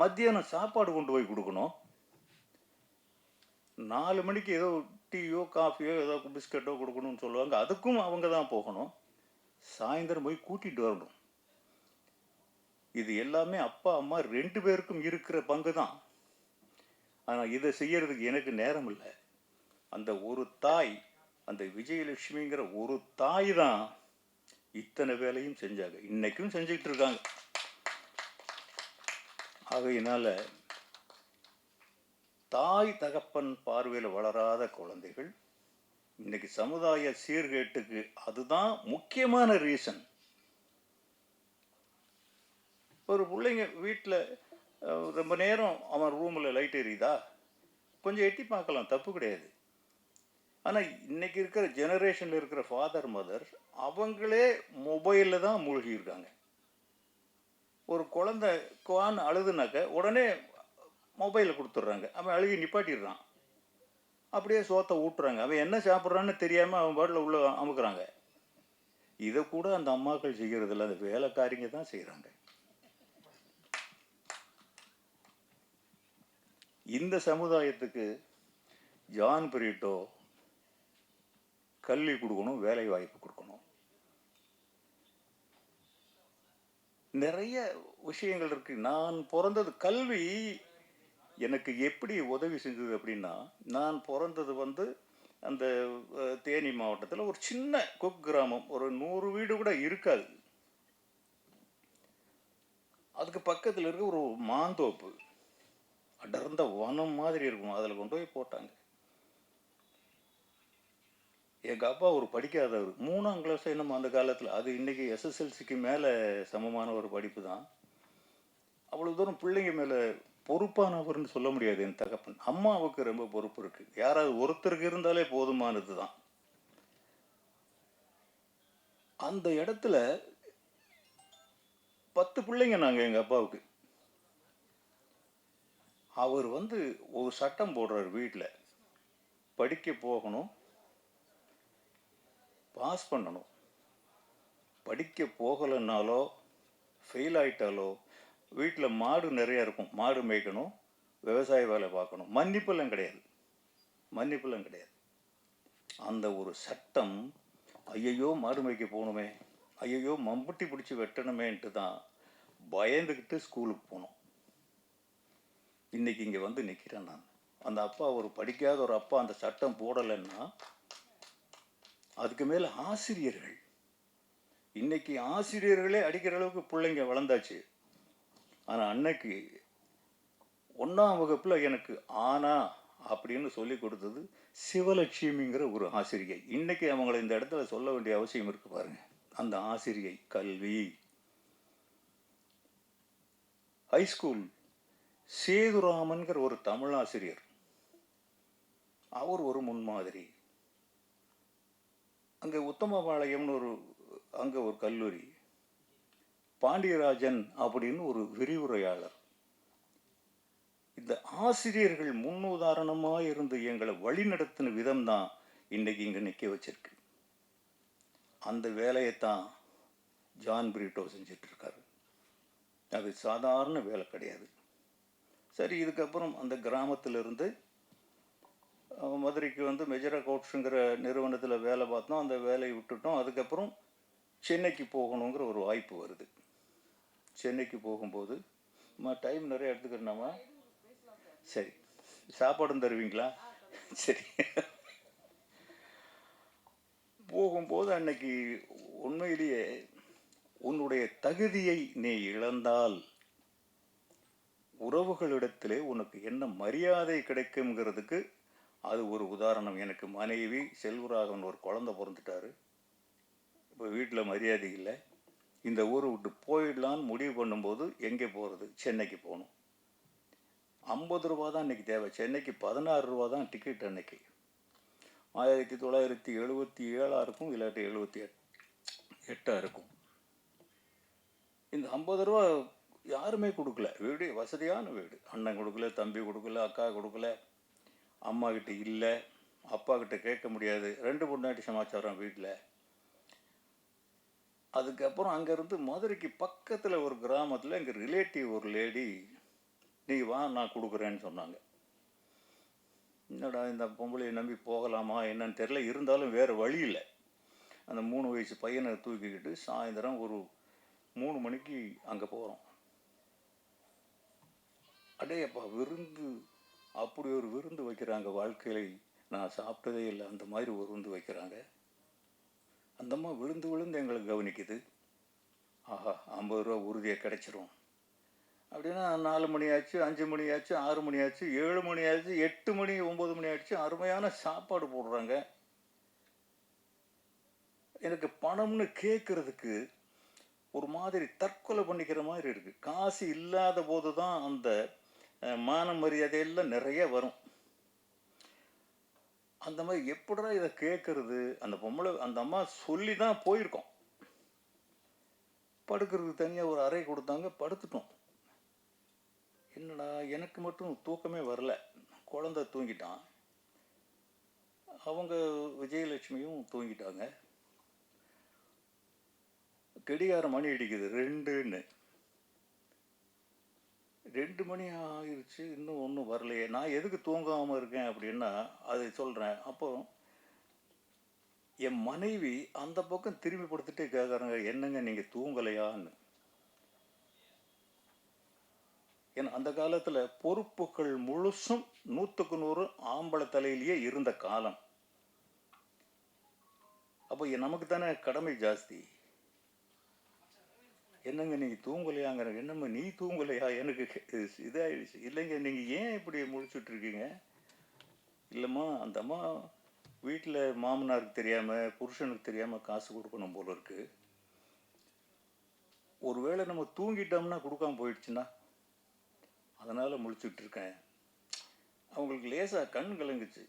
மத்தியானம் சாப்பாடு கொண்டு போய் கொடுக்கணும். 4 மணிக்கு ஏதோ டீயோ காஃபியோ ஏதோ பிஸ்கட்டோ கொடுக்கணும்னு சொல்லுவாங்க, அதுக்கும் அவங்க தான் போகணும். சாயந்தரம் போய் கூட்டிகிட்டு வரணும். இது எல்லாமே அப்பா அம்மா 2 பேருக்கும் இருக்கிற பங்கு தான். ஆனால் இதை செய்யறதுக்கு எனக்கு நேரம் இல்லை. அந்த ஒரு தாய், அந்த விஜயலட்சுமிங்கிற ஒரு தாய் தான் இத்தனை வேலையும் செஞ்சாங்க, இன்னைக்கும் செஞ்சுக்கிட்டு இருக்காங்க. ஆகையினால தாய் தகப்பன் பார்வையில் வளராத குழந்தைகள் இன்னைக்கு சமுதாய சீர்கேட்டுக்கு அதுதான் முக்கியமான ரீசன். ஒரு பிள்ளைங்க வீட்டில் ரொம்ப நேரம் அவன் ரூமில் லைட் எரியுதா, கொஞ்சம் எட்டி பார்க்கலாம், தப்பு கிடையாது. ஆனால் இன்னைக்கு இருக்கிற ஜெனரேஷனில் இருக்கிற ஃபாதர் மதர் அவங்களே மொபைலில் தான் மூழ்கி இருக்காங்க. ஒரு குழந்தை குவான்னு அழுதுனாக்க உடனே மொபைலை கொடுத்துட்றாங்க, அவன் அழுகி நிப்பாட்டிடுறான். அப்படியே சோத்தை ஊட்டுறாங்க, அவன் என்ன சாப்பிட்றான்னு தெரியாமல் அவன் பாட்டில் உள்ள அமுக்குறாங்க. இதை கூட அந்த அம்மாக்கள் செய்கிறதில்ல, அந்த வேலைக்காரிங்க தான் செய்கிறாங்க. இந்த சமுதாயத்துக்கு ஜான் பிரிட்டோ கல்வி கொடுக்கணும், வேலை வாய்ப்பு கொடுக்கணும். நிறைய விஷயங்கள் இருக்கு. நான் பிறந்தது, கல்வி எனக்கு எப்படி உதவி செஞ்சது அப்படின்னா, நான் பிறந்தது அந்த தேனி மாவட்டத்தில் ஒரு சின்ன குக்கிராமம், ஒரு 100 வீடு கூட இருக்காது. அதுக்கு பக்கத்தில் இருக்க ஒரு மாந்தோப்பு, அடர்ந்த வனம் மாதிரி இருக்கும், அதில் கொண்டு போய் போட்டாங்க. எங்கள் அப்பா ஒரு படிக்காதவர், 3ஆம் கிளாஸ் என்னமோ அந்த காலத்தில், அது இன்றைக்கி எஸ்எஸ்எல்சிக்கு மேலே சமமான ஒரு படிப்பு தான். அவ்வளோ தூரம் பிள்ளைங்க மேலே பொறுப்பானவர்னு சொல்ல முடியாது என் தகப்பன். அம்மாவுக்கு ரொம்ப பொறுப்பு இருக்குது, யாராவது ஒருத்தருக்கு இருந்தாலே போதுமானது தான். அந்த இடத்துல 10 பிள்ளைங்க நாங்கள் எங்கள் அப்பாவுக்கு. அவர் ஒரு சட்டம் போடுறார், வீட்டில் படிக்க போகணும், பாஸ் பண்ணணும். படிக்க போகலைன்னாலோ ஃபெயில் ஆகிட்டாலோ வீட்டில் மாடு நிறையா இருக்கும், மாடு மேய்க்கணும், விவசாய வேலை பார்க்கணும். மன்னிப்பெல்லாம் கிடையாது, மன்னிப்பெல்லாம் கிடையாது. அந்த ஒரு சட்டம், ஐயையோ மாடு மேய்க்க போகணுமே, ஐயையோ மம்புட்டி பிடிச்சி வெட்டணுமேன்ட்டு தான் பயந்துக்கிட்டு ஸ்கூலுக்கு போனோம். இன்றைக்கி இங்கே நிற்கிறேன் நான். அந்த அப்பா, ஒரு படிக்காத ஒரு அப்பா அந்த சட்டம் போடலைன்னா, அதுக்கு மேலே ஆசிரியர்கள், இன்னைக்கு ஆசிரியர்களே அடிக்கிற அளவுக்கு பிள்ளைங்க வளர்ந்தாச்சு. ஆனால் அன்னைக்கு 1ஆம் வகுப்பில் எனக்கு ஆனா அப்படின்னு சொல்லி கொடுத்தது சிவலட்சுமிங்கிற ஒரு ஆசிரியை. இன்னைக்கு அவங்களை இந்த இடத்துல சொல்ல வேண்டிய அவசியம் இருக்கு பாருங்க. அந்த ஆசிரியை கல்வி. ஹைஸ்கூல் சேதுராமன்கிற ஒரு தமிழாசிரியர், அவர் ஒரு முன்மாதிரி. அங்கே உத்தமபாளையம்னு அங்கே ஒரு கல்லூரி, பாண்டியராஜன் அப்படின்னு ஒரு விரிவுரையாளர். இந்த ஆசிரியர்கள் முன்னுதாரணமாக இருந்து எங்களை வழிநடத்தின விதம் தான் இன்னைக்கு இங்கே நிற்க வச்சிருக்கு. அந்த வேலையைத்தான் ஜான் பிரிட்டோ செஞ்சிட்டு இருக்காரு. அது சாதாரண வேலை கிடையாது. சரி, இதுக்கப்புறம் அந்த கிராமத்திலிருந்து மதுரைக்கு வந்து மெஜரா கோட்ஸுங்கிற நிறுவனத்தில் வேலை பார்த்தோம். அந்த வேலையை விட்டுட்டோம். அதுக்கப்புறம் சென்னைக்கு போகணுங்கிற ஒரு வாய்ப்பு வருது. சென்னைக்கு போகும்போது டைம் நிறைய எடுத்துக்கிறோம்னா, சரி, சாப்பாடும் தருவீங்களா? சரி. போகும்போது அன்னைக்கு உண்மையிலேயே உன்னுடைய தகுதியை நீ இழந்தால் உறவுகளிடத்திலே உனக்கு என்ன மரியாதை கிடைக்குங்கிறதுக்கு அது ஒரு உதாரணம். எனக்கு மனைவி செல்வராகவன் ஒரு குழந்தை பிறந்துட்டாரு. இப்போ வீட்டில் மரியாதை இல்லை. இந்த ஊரை விட்டு போயிடலான்னு முடிவு பண்ணும்போது எங்கே போகிறது? சென்னைக்கு போகணும். 50 ரூபா தான் இன்றைக்கி தேவை. சென்னைக்கு 16 ரூபா தான் டிக்கெட். அன்னைக்கு 1977 இருக்கும், இல்லாட்டி 78 இருக்கும். இந்த 50 ரூபா யாருமே கொடுக்கல. வீடு வசதியான வீடு. அண்ணன் கொடுக்கல, தம்பி கொடுக்கல, அக்கா கொடுக்கல, அம்மா கிட்ட இல்லை, அப்பா கிட்ட கேட்க முடியாது. 2 பொண்டாட்டி சமாச்சாரம் வீட்டில். அதுக்கப்புறம் அங்கேருந்து மதுரைக்கு பக்கத்தில் ஒரு கிராமத்தில் எங்கள் ரிலேட்டிவ் ஒரு லேடி, நீ வா நான் கொடுக்குறேன்னு சொன்னாங்க. என்னடா இந்த பொம்பளையை நம்பி போகலாமா என்னன்னு தெரியல. இருந்தாலும் வேறு வழி இல்லை. அந்த 3 வயசு பையனை தூக்கிக்கிட்டு சாயந்தரம் ஒரு 3 மணிக்கு அங்கே போகிறோம். அடேப்பா, விருந்து! அப்படி ஒரு விருந்து வைக்கிறாங்க. வாழ்க்கையில் நான் சாப்பிட்டதே இல்லை. அந்த மாதிரி ஒரு விருந்து வைக்கிறாங்க. அந்தம்மா விழுந்து விழுந்து எங்களை கவனிக்குது. ஆஹா, 50 ரூபா உறுதியாக கிடைச்சிரும் அப்படின்னா 4 மணி ஆச்சு, 5 மணி ஆச்சு, 6 மணி ஆச்சு, 7 மணி ஆச்சு, 8 மணி 9 மணி ஆயிடுச்சு. அருமையான சாப்பாடு போடுறாங்க. எனக்கு பணம்னு கேட்கறதுக்கு ஒரு மாதிரி தற்கொலை பண்ணிக்கிற மாதிரி இருக்கு. காசு இல்லாத போது தான் அந்த மான மரியாதையெல்லாம் நிறைய வரும். அந்த மாதிரி எப்படா இதை கேட்கறது? அந்த பொம்பளை, அந்த அம்மா சொல்லி தான் போயிருக்கோம். படுக்கிறதுக்கு தனியாக ஒரு அறை கொடுத்தாங்க. படுத்துட்டோம். என்னடா எனக்கு மட்டும் தூக்கமே வரல. குழந்தை தூங்கிட்டான். அவங்க விஜயலட்சுமியும் தூங்கிட்டாங்க. கடிகார மணி அடிக்குது 2ன்னு. 2 மணி ஆயிடுச்சு, இன்னும் ஒன்றும் வரலையே. நான் எதுக்கு தூங்காமல் இருக்கேன் அப்படின்னா அதை சொல்கிறேன். அப்போ என் மனைவி அந்த பக்கம் திரும்பி படுத்துட்டே கேட்குறாங்க, என்னங்க நீங்கள் தூங்கலையான்னு. ஏன்னா அந்த காலத்தில் பொறுப்புகள் முழுசும் 100க்கு 100 ஆம்பளை தலையிலேயே இருந்த காலம். அப்போ நமக்கு தானே கடமை ஜாஸ்தி. என்னங்க நீங்கள் தூங்கலையாங்கிற, என்னம்மா நீ தூங்கலையா? எனக்கு இதாகிடுச்சு. இல்லைங்க, நீங்கள் ஏன் இப்படி முழிச்சுட்ருக்கீங்க? இல்லைம்மா, அந்த அம்மா வீட்டில் மாமனாருக்கு தெரியாமல், புருஷனுக்கு தெரியாமல் காசு கொடுக்கணும் போல இருக்கு. ஒருவேளை நம்ம தூங்கிட்டோம்னா கொடுக்காம போயிடுச்சுன்னா, அதனால் முழிச்சுட்ருக்கேன். அவங்களுக்கு லேசாக கண் கலங்குச்சு.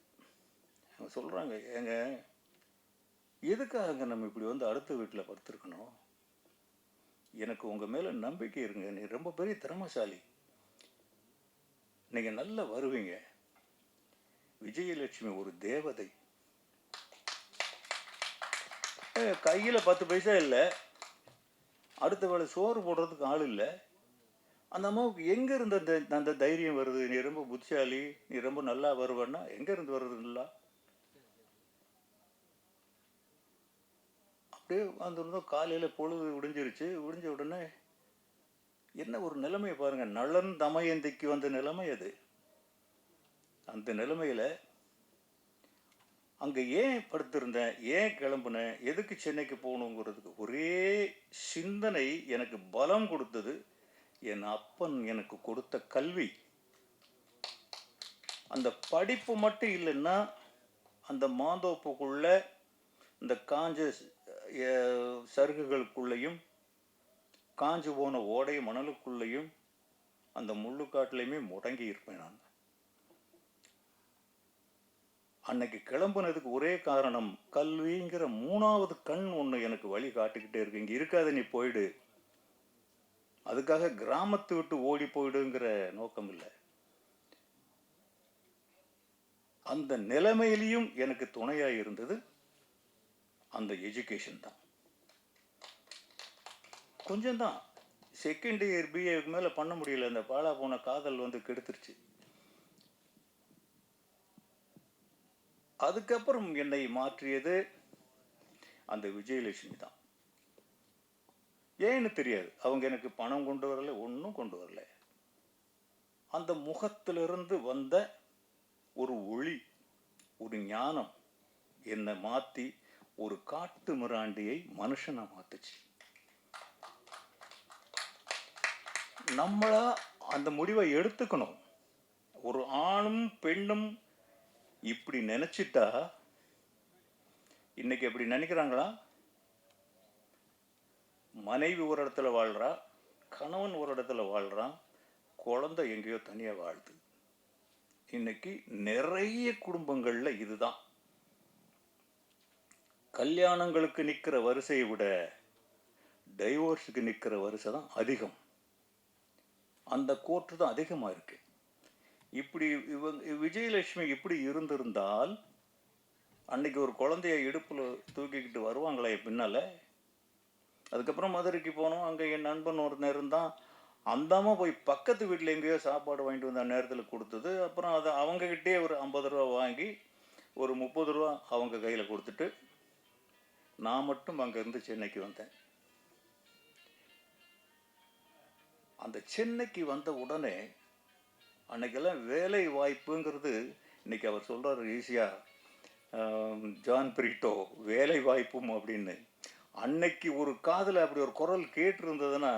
அவங்க சொல்கிறாங்க, ஏங்க எதுக்காக நம்ம இப்படி வந்து அடுத்த வீட்டில் படுத்துருக்கணும்? எனக்கு உங்கள் மேலே நம்பிக்கை இருங்க. நீ ரொம்ப பெரிய திறமைசாலி. நீங்கள் நல்லா வருவீங்க. விஜயலட்சுமி ஒரு தேவதை. கையில் 10 பைசா இல்லை. அடுத்த வேளை சோறு போடுறதுக்கு ஆள் இல்லை. அந்த அம்மாவுக்கு எங்கே இருந்து அந்த தைரியம் வருது? நீ ரொம்ப புத்திசாலி, நீ ரொம்ப நல்லா வருவேன்னா எங்கேருந்து வருதுங்களா? அப்படியே வந்துருந்தோம். காலையில் பொழுது விடிஞ்சிருச்சு. விடிஞ்ச உடனே என்ன ஒரு நிலைமையை பாருங்கள். நளன் தமயந்திக்கு வந்த நிலைமை அது. அந்த நிலைமையில் அங்கே ஏன் படுத்திருந்தேன், ஏன் கிளம்புனேன், எதுக்கு சென்னைக்கு போகணுங்கிறதுக்கு ஒரே சிந்தனை எனக்கு பலம் கொடுத்தது. என் அப்பன் எனக்கு கொடுத்த கல்வி. அந்த படிப்பு மட்டும் இல்லைன்னா அந்த மாந்தோப்புக்குள்ள இந்த காஞ்ச சருகுகளுக்குள்ளேயும் காஞ்சு போன ஓடை மணலுக்குள்ளேயும் அந்த முள்ளுக்காட்டிலையுமே முடங்கி இருப்பேன் நான். அன்னைக்கு கிளம்புனதுக்கு ஒரே காரணம், கல்விங்கிற 3வது கண் ஒன்று எனக்கு வழி காட்டிக்கிட்டே இருக்கு. இங்கே இருக்காது, நீ போயிடு. அதுக்காக கிராமத்தை விட்டு ஓடி போயிடுங்கிற நோக்கம் இல்லை. அந்த நிலைமையிலையும் எனக்கு துணையாக இருந்தது அந்த எஜுகேஷன் தான். கொஞ்சம்தான் செகண்ட் இயர் பிஏக்கு மேலே பண்ண முடியல. அந்த பாலா போன காதல் கெடுத்துருச்சு. அதுக்கப்புறம் என்னை மாற்றியது அந்த விஜயலட்சுமி தான். ஏன்னு தெரியாது, அவங்க எனக்கு பணம் கொண்டு வரல, ஒன்றும் கொண்டு வரல. அந்த முகத்திலிருந்து வந்த ஒரு ஒளி, ஒரு ஞானம் என்னை மாற்றி ஒரு காட்டு மிராண்டியை மனுஷனை மாத்துச்சு. நம்மளா அந்த முடிவை எடுத்துக்கணும். ஒரு ஆணும் பெண்ணும் இப்படி நினைச்சிட்டா, இன்னைக்கு எப்படி நினைக்கிறாங்களா? மனைவி ஒரு இடத்துல வாழ்றா, கணவன் ஒரு இடத்துல வாழ்றான், குழந்தை எங்கேயோ தனியா வாழுது. இன்னைக்கு நிறைய குடும்பங்கள்ல இதுதான். கல்யாணங்களுக்கு நிற்கிற வரிசையை விட டைவோர்ஸுக்கு நிற்கிற வரிசை தான் அதிகம். அந்த கோர்ட்டு தான் அதிகமாக இருக்கு. இப்படி விஜயலட்சுமி இப்படி இருந்திருந்தால் அன்னைக்கு ஒரு குழந்தைய இடுப்பில் தூக்கிக்கிட்டு வருவாங்களே பின்னால். அதுக்கப்புறம் மதுரைக்கு போனோம். அங்கே என் நண்பன் ஒருத்தன் இருந்தான். அந்தாம போய் பக்கத்து வீட்டில் எங்கேயோ சாப்பாடு வாங்கிட்டு வந்த நேரத்தில் கொடுத்தது. அப்புறம் அதை அவங்கக்கிட்டே ஒரு 50 ரூபா வாங்கி ஒரு 30 ரூபா அவங்க கையில் கொடுத்துட்டு நான் மட்டும் அங்கேருந்து சென்னைக்கு வந்தேன். அந்த சென்னைக்கு வந்த உடனே அன்னைக்கெல்லாம் வேலை வாய்ப்புங்கிறது, இன்னைக்கு அவர் சொல்கிறார் ஈஸியாக, ஜான் பிரிட்டோ வேலை வாய்ப்பும் அப்படின்னு. அன்னைக்கு ஒரு காதில் அப்படி ஒரு குரல் கேட்டிருந்ததுன்னா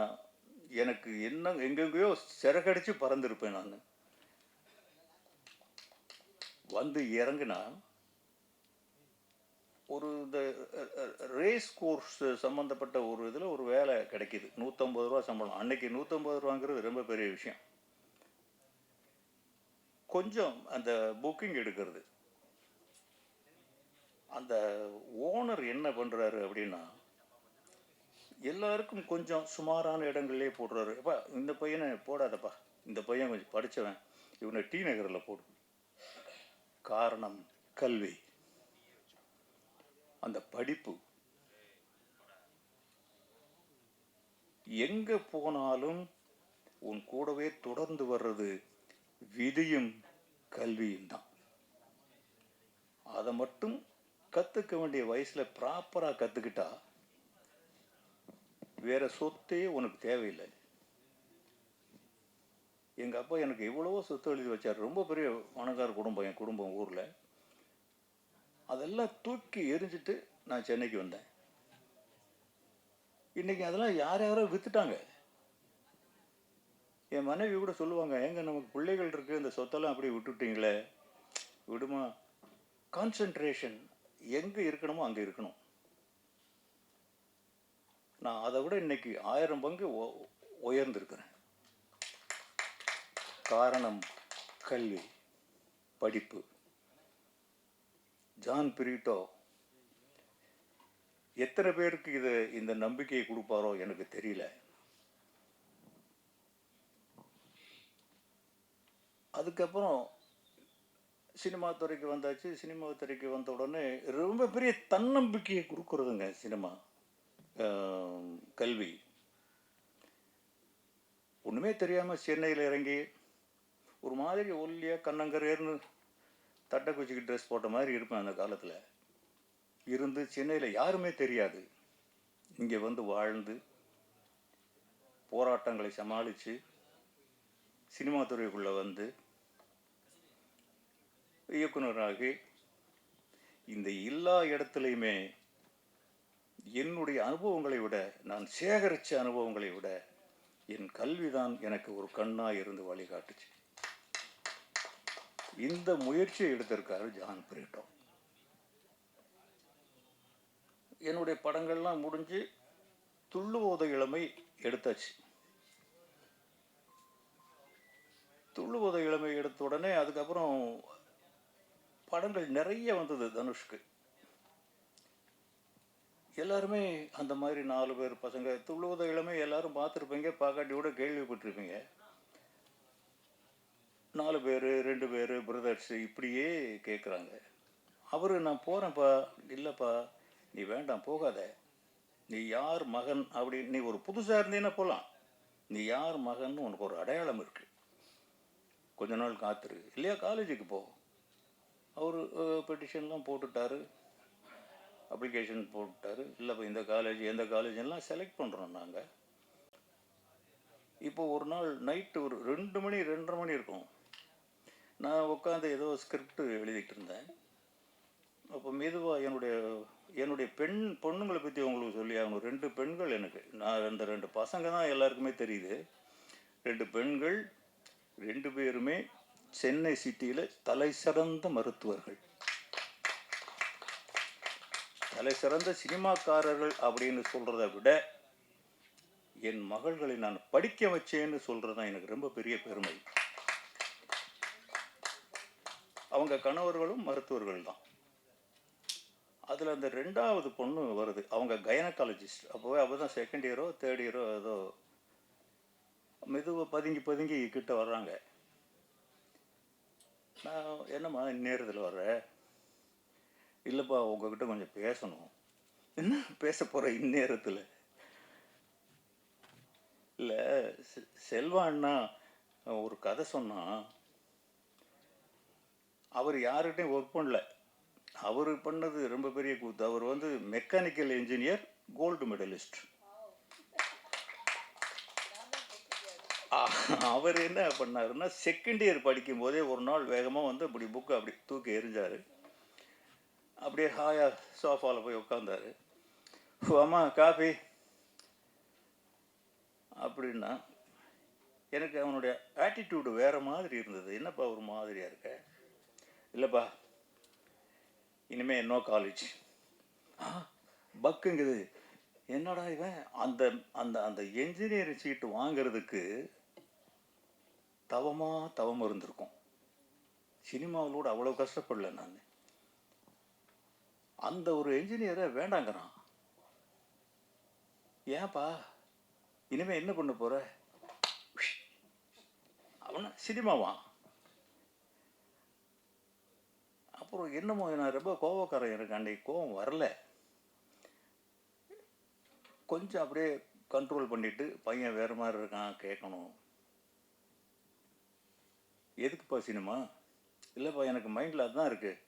எனக்கு என்ன எங்கெங்கேயோ சிறகடிச்சு பறந்துருப்பேன். நான் வந்து இறங்கினா ஒரு இந்த ரேஸ் கோர்ஸ் சம்மந்தப்பட்ட ஒரு இதில் ஒரு வேலை கிடைக்கிது. 150 ரூபா சம்பளம். அன்னைக்கு 150 ரூபாங்கிறது ரொம்ப பெரிய விஷயம். கொஞ்சம் அந்த புக்கிங் எடுக்கிறது. அந்த ஓனர் என்ன பண்ணுறாரு அப்படின்னா, எல்லாருக்கும் கொஞ்சம் சுமாரான இடங்கள்லேயே போடுறாரு. அப்பா இந்த பையனை போடாதப்பா, இந்த பையன் கொஞ்சம் படித்தவன், இவனை டி நகரில் போடு. காரணம் கல்வி, அந்த படிப்பு. எங்கே போனாலும் உன் கூடவே தொடர்ந்து வர்றது விதியும் கல்வியும் தான். அதை மட்டும் கற்றுக்க வேண்டிய வயசில் ப்ராப்பராக கற்றுக்கிட்டா வேற சொத்தே உனக்கு தேவையில்லை. எங்கள் அப்பா எனக்கு எவ்வளவோ சொத்து எழுதி வச்சார். ரொம்ப பெரிய பணக்கார குடும்பம் என் குடும்பம் ஊரில். அதெல்லாம் தூக்கி எரிஞ்சிட்டு நான் சென்னைக்கு வந்தேன். இன்னைக்கு அதெல்லாம் யாரோ வித்துட்டாங்க. என் மனைவி கூட சொல்லுவாங்க, ஏங்க நமக்கு பிள்ளைகள் இருக்கு, இந்த சொத்தெல்லாம் அப்படியே விட்டுட்டீங்களே. விடுமா, கான்சென்ட்ரேஷன் எங்கே இருக்கணுமோ அங்கே இருக்கணும். நான் அதை விட இன்னைக்கு 1000 பங்கு உயர்ந்திருக்கிறேன். காரணம் கல்வி, படிப்பு. ஜான் பிரிட்டோ எத்தனை பேருக்கு இந்த நம்பிக்கையை கொடுப்பாரோ எனக்கு தெரியல. அதுக்கப்புறம் சினிமா துறைக்கு வந்தாச்சு. சினிமா துறைக்கு வந்த உடனே ரொம்ப பெரிய தன்னம்பிக்கையை கொடுக்குறதுங்க சினிமா, கல்வி. ஒன்றுமே தெரியாமல் சென்னையில் இறங்கி ஒரு மாதிரி ஒல்லியாக கண்ணங்கரேர்னு தட்டை குச்சிக்கு ட்ரெஸ் போட்ட மாதிரி இருப்பேன். அந்த காலத்தில் இருந்து சென்னையில் யாருமே தெரியாது. இங்கே வந்து வாழ்ந்து போராட்டங்களை சமாளித்து சினிமா துறைக்குள்ளே வந்து இயக்குனராகி இந்த எல்லா இடத்துலையுமே என்னுடைய அனுபவங்களை விட, நான் சேகரித்த அனுபவங்களை விட என் கல்விதான் எனக்கு ஒரு கண்ணாக இருந்து வழிகாட்டுச்சு. இந்த முயற்சியை எடுத்திருக்காரு ஜான் பிரிட்டோ. என்னுடைய படங்கள்லாம் முடிஞ்சு துள்ளுவோத இளமை எடுத்தாச்சு. துள்ளுவத இளமை எடுத்த உடனே அதுக்கப்புறம் படங்கள் நிறைய வந்தது தனுஷ்க்கு. எல்லாருமே அந்த மாதிரி 4 பேர் பசங்க. துள்ளுவத இளமை எல்லாரும் பார்த்துருப்பீங்க, பார்க்காட்டி கூட கேள்விப்பட்டிருப்பீங்க. 4 பேர், 2 பேர் பிரதர்ஸ் இப்படியே கேட்குறாங்க. அவர் நான் போகிறேன்ப்பா, இல்லைப்பா நீ வேண்டாம் போகாத, நீ யார் மகன் அப்படி, நீ ஒரு புதுசாக இருந்தீன்னா போகலாம், நீ யார் மகன் உனக்கு ஒரு அடையாளம் இருக்கு, கொஞ்ச நாள் காத்துரு, இல்லையா காலேஜுக்கு போ. அவர் பெட்டிஷன்லாம் போட்டுட்டாரு, அப்ளிகேஷன் போட்டுட்டாரு. இல்லைப்பா இந்த காலேஜ் எந்த காலேஜெல்லாம் செலக்ட் பண்ணுறோம் நாங்கள். இப்போ ஒரு நாள் நைட்டு ஒரு 2 மணி 2:30 மணி இருக்கும். நான் உட்காந்து ஏதோ ஸ்கிரிப்ட் எழுதிட்டு இருந்தேன். அப்போ மெதுவாக என்னுடைய பொண்ணுங்களை பற்றி உங்களுக்கு சொல்லி ஆகணும். 2 பெண்கள் எனக்கு. நான் அந்த 2 பசங்க தான் எல்லாருக்குமே தெரியுது. 2 பெண்கள், 2 பேருமே சென்னை சிட்டியில் தலை சிறந்த மருத்துவர்கள், தலை சிறந்த சினிமாக்காரர்கள் அப்படின்னு சொல்கிறத விட என் மகள்களை நான் படிக்க வச்சேன்னு சொல்கிறது தான் எனக்கு ரொம்ப பெரிய பெருமை. அவங்க கணவர்களும் மருத்துவர்கள் தான். அதில் அந்த 2வது பொண்ணு வருது, அவங்க கைனகாலஜிஸ்ட். அப்போவே அப்போ தான் 2nd இயரோ 3rd இயரோ ஏதோ. மெதுவாக பதுங்கி கிட்ட வர்றாங்க. நான் என்னம்மா இந்நேரத்தில் வர்ற? இல்லைப்பா உங்ககிட்ட கொஞ்சம் பேசணும். என்ன பேச போகிற இந்நேரத்தில்? இல்லை செல்வா அண்ணா ஒரு கதை சொன்னால், அவர் யார்கிட்டையும் ஒர்க் பண்ணல, அவர் பண்ணது ரொம்ப பெரிய கூத்து. அவர் வந்து மெக்கானிக்கல் இன்ஜினியர், கோல்டு மெடலிஸ்ட். அவர் என்ன பண்ணாருன்னா 2nd இயர் படிக்கும் போதே ஒரு நாள் வேகமாக வந்து அப்படி புக்கை அப்படி தூக்கி எறிஞ்சார். அப்படியே ஹாயாக சோஃபாவில் போய் உட்காந்தாரு. அம்மா காஃபி அப்படின்னா, எனக்கு அவனுடைய ஆட்டிடியூடு வேறு மாதிரி இருந்தது. என்னப்பா ஒரு மாதிரியாக இருக்க? இல்லைப்பா இனிமேல் நோ காலேஜ். பக்குங்குது. என்னடா இவன் அந்த அந்த அந்த என்ஜினியரிங் சீட்டு வாங்கிறதுக்கு தவம் இருந்திருக்கும். சினிமாவிலோட அவ்வளோ கஷ்டப்படல நான். அந்த ஒரு என்ஜினியரை வேண்டாங்கிறான். ஏன்பா இனிமேல் என்ன பண்ண போகிற? அவனை சினிமாவான். அப்புறம் என்னமோ நான் ரொம்ப கோவக்காரன், எனக்கு அன்றைக்கு கோவம் வரல. கொஞ்சம் அப்படியே கண்ட்ரோல் பண்ணிவிட்டு, பையன் வேறு மாதிரி இருக்கான் கேட்கணும். எதுக்குப்பா சினிமா? இல்லைப்பா எனக்கு மைண்டில் அதுதான் இருக்குது,